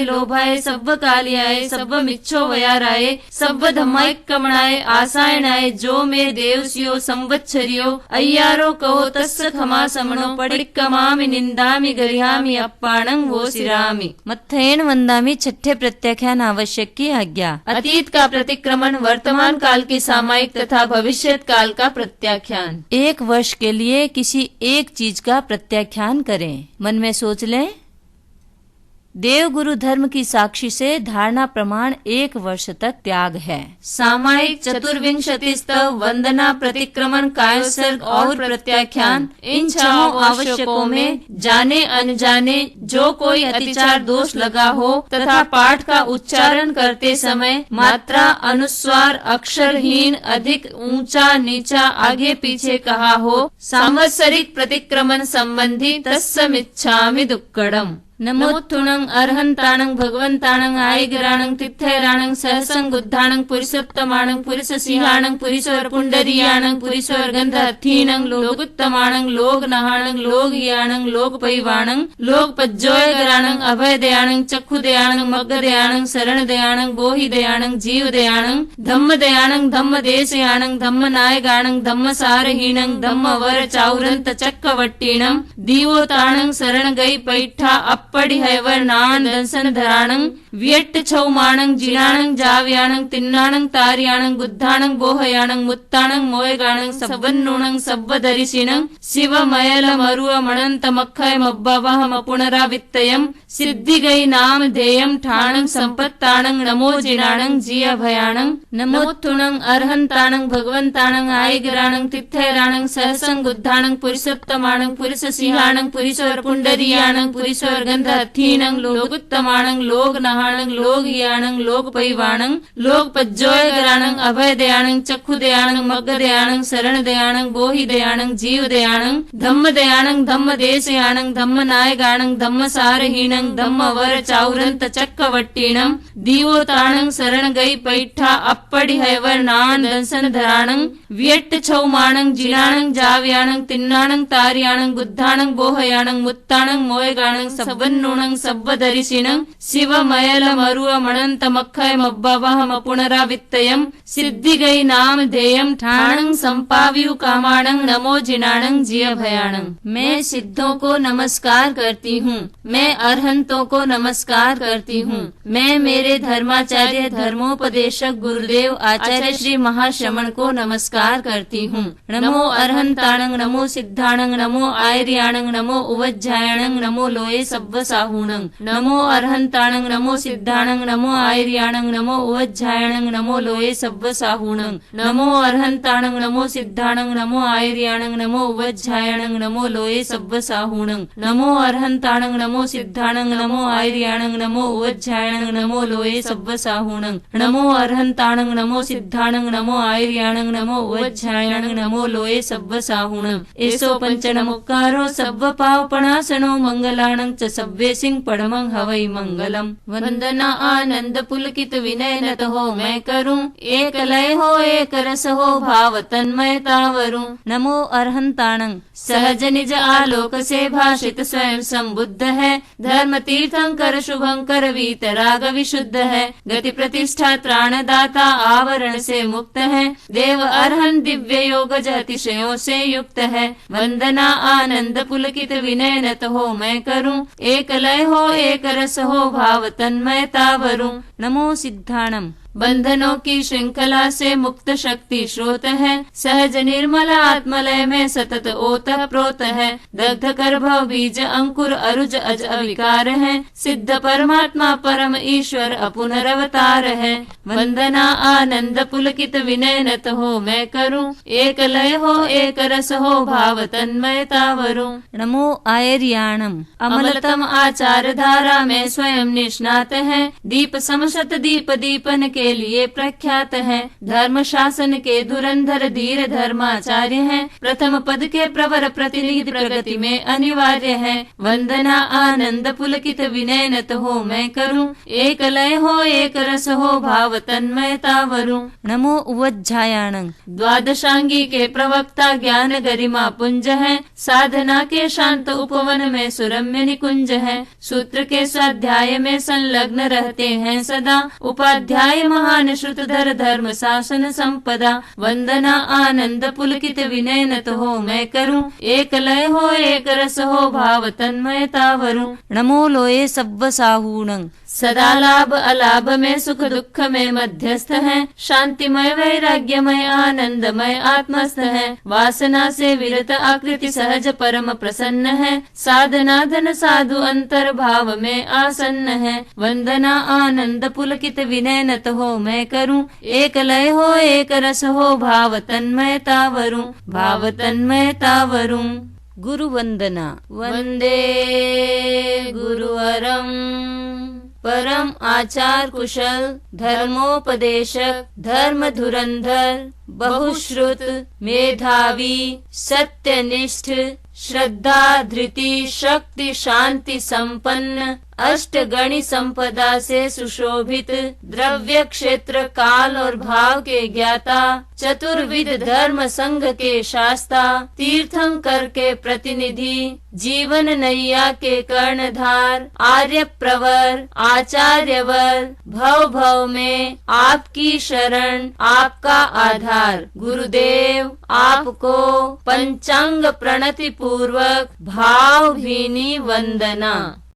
लोभाय सब्ब कालियाय सब्ब मिच्छो वयाराय सब्ब धम्मायक्कमणाय आसायनाय जो मे देवस्यो संवत्सरियो अय्यारो कहो तस्य खमा समणो पडिक्कमामि निंदामि गरिहामि अप्पाणं वो सिरामि मत्थयेन वंदामि छठे प्रत्याख्यान आवश्यक की आज्ञा। अतीत का प्रतिक्रमण, वर्तमान काल की सामायिक तथा भविष्यत काल का प्रत्याख्यान। एक वर्ष के लिए किसी एक चीज का प्रत्याख्यान करें। मन में सोच लें। देव गुरु धर्म की साक्षी से धारणा प्रमाण 1 वर्ष तक त्याग है। सामायिक 24 स्तव, वंदना, प्रतिक्रमण, कायोत्सर्ग और प्रत्याख्यान, इन 6 आवश्यकों में जाने अनजाने जो कोई अतिचार दोष लगा हो तथा पाठ का उच्चारण करते समय मात्रा, अनुस्वार, अक्षरहीन, अधिक, ऊंचा, नीचा, आगे पीछे कहा हो, सांवत्सरिक प्रतिक्रमण संबंधी तत्समिच्छामि दुक्कडम। नमोत्थुणं अर्हन्ताणं भगवन्ताणं आयिगराणं तिथैराणं सहसंगुद्धाणं पुरुषोत्तमाणं पुरुषसिंहाणं पुरुषोर पुंडरीयाणं पुरुषोर गंधहत्थीणं लोगुत्तमाणं लोगनहाणं लोगयाणं लोकपैवाणं लोकपज्जोयगराणं अभयदयाणं चक्षुदयाणं मग्गदयाणं शरणदयाणं बोहिदयाणं जीवदयाणं धम्मदयाणं धम्मदेशयाणं धम्मनायगाणं धम्मसारहीणं धम्मवर चाउरंत चक्रवट्टीणं दीवोताणं शरण गई पैठा पड़ी हैवर नाण दंसन धराणं व्यट्ट छौमाणं जिनाणं जाव्याणं तिन्नाणं तार्याणं गुद्धाणं बोहयाणं मुत्ताणं मोयगाणं सब्बन्नूणं सब्बदरिशिणं शिवमयल मरुव मणंत मक्खय मब्बवह पुनरावित्तयं सिद्धिगई नाम ध्येयं ठाणं संपत्ताणं नमो जिनाणं जिय भयाणं नमोत्थुणं अर्हन्ताणं भगवन्ताणं आयिगराणं तिथैराणं सहसंगुद्धाणं पुरुषोत्तमाणं पुरुषसिंहाणं पुरुषोर पुंडरीयाणं पुरुषोर गंधहत्थीणं लोगुत्तमाणं लोगनहाणं लोगयाणं लोकपैवाणं लोकपज्जोयगराणं अभयदयाणं चक्षुदयाणं मग्गदयाणं शरणदयाणं बोहिदयाणं जीवदयाणं धम्मदयाणं धम्मदेशयाणं धम्मनायगाणं धम्मसारहीणं धम्मवर चाउरंत चक्रवट्टीणं दीवोताणं शरण गई पैठा अपड़ी हैवर नाण दंसन धराणं व्यट्ट छौमाणं जिनाणं जाव्याणं तिन्नाणं तार्याणं गुद्धाणं बोहयाणं मुत्ताणं मोयगाणं सब्बन्नूणं सब्बदरिशिणं शिवमयल मरुव मणंत मक्खय मब्बवह पुनरावित्तयं सिद्धिगई नाम ध्येयं ठाणं संपाव्यु कामाणं नमो जिनाणं जिय भयाणं। मैं सिद्धों को नमस्कार करती हूँ, मैं अरहंतों को नमस्कार करती हूँ, मैं मेरे धर्माचार्य धर्मोपदेशक गुरुदेव आचार्य श्री महाश्रमण को नमस्कार करती हूँ। नमो अरहंताणं नमो सिद्धाणं नमो आयर्याणं नमो उवज्जायणं नमो लोये सब्ब साहूणं नमो अरहंताणं नमो सिद्धाणं नमो आयर्याणं नमो उवज्जायणं नमो लोये सब्ब साहूणं नमो अरहंताणं नमो सिद्धाणं नमो आयर्याणं नमो उवज्जायणं नमो लोये सब्ब साहूणं नमो अरहंताणं नमो सिद्धाणं नमो आयर्याणं नमो उवज्जायणं नमो लोये सब्ब साहूणं नमो अरहंताणं नमो सिद्धाणं नमो आयर्याणं नमो उवज्जायणं नमो लोये सब्ब साहूणं। एसो पंच नमोकारो सब्ब पावपणासनो मंगलाणं च सब्बे सिंह पड़मं हवै मंगलम। वंदना आनंद पुलकित विनय नत हो मैं करूं, एक लय हो एक रस हो भाव तन्मयता वरूं। नमो अरहंताणं सहज निज आलोक से भाषित स्वयं संबुद्ध है, धर्म तीर्थंकर शुभंकर वीतराग विशुद्ध है, गति प्रतिष्ठा त्राणदाता आवरण से मुक्त है, देव अरहन दिव्य योग अतिशयों से युक्त है। वंदना आनंद पुलकित विनय नत हो मैं करूं, एक लय हो एक रस हो भाव तन्मयता वरूं। नमो सिद्धाणं बंधनों की श्रृंखला से मुक्त शक्ति स्रोत है, सहज निर्मल आत्मलय में सतत ओतः प्रोत है, दग्ध कर भव बीज अंकुर अरुज अज अविकार है, सिद्ध परमात्मा परम ईश्वर अपुनरवतार है। वंदना आनंद पुलकित विनय नत हो मैं करूं, एक लय हो एक रस हो भाव तन्मयता वरूं। नमो आयर्याणम अमलतम आचार धारा में स्वयं निष्णात है, दीप समशत दीप दीपन के लिए प्रख्यात है, धर्म शासन के धुरंधर धीर धर्माचार्य हैं, प्रथम पद के प्रवर प्रतिनिधि प्रगति में अनिवार्य है। वंदना आनंद पुलकित विनय नत हो मैं करूं, एक लय हो एक रस हो भाव तन्मयता वरूं। नमो उवज्जायाणं द्वादशांगी के प्रवक्ता ज्ञान गरिमा पुंज है, साधना के शांत उपवन में सुरम्य निकुंज है, सूत्र के स्वाध्याय में संलग्न रहते हैं सदा, उपाध्याय महान श्रुतधर धर्म शासन संपदा। वंदना आनंद पुलकित विनय नत हो मैं करूं, एक लय हो एक रस हो भाव तन्मयता वरूं। नमो लोये सब्ब साहूणं सदा लाभ अलाभ में सुख दुख में मध्यस्थ है, शांतिमय वैराग्यमय आनंदमय आत्मस्थ है, वासना से विरत आकृति सहज परम प्रसन्न है, साधना धन साधु अंतर भाव में आसन्न है, वंदना आनंद पुलकित विनय नत हो मैं करूं, एक लय हो एक रस हो भाव तन्मयता वरूं, भाव तन्मयता वरूं। गुरु वंदना। वंदे गुरुवरम परम आचार कुशल, धर्मोपदेशक धर्म धुरंधर, बहुश्रुत मेधावी सत्यनिष्ठ, श्रद्धा धृति शक्ति शांति संपन्न, अष्टगणि संपदा से सुशोभित, द्रव्य क्षेत्र काल और भाव के ज्ञाता, चतुर्विध धर्म संघ के शास्ता, तीर्थंकर के प्रतिनिधि, जीवन नैया के कर्णधार, आर्य प्रवर आचार्यवर, भव भव में आपकी शरण आपका आधार, गुरुदेव आपको पंचांग प्रणति पूर्वक भाव भीनी वंदना।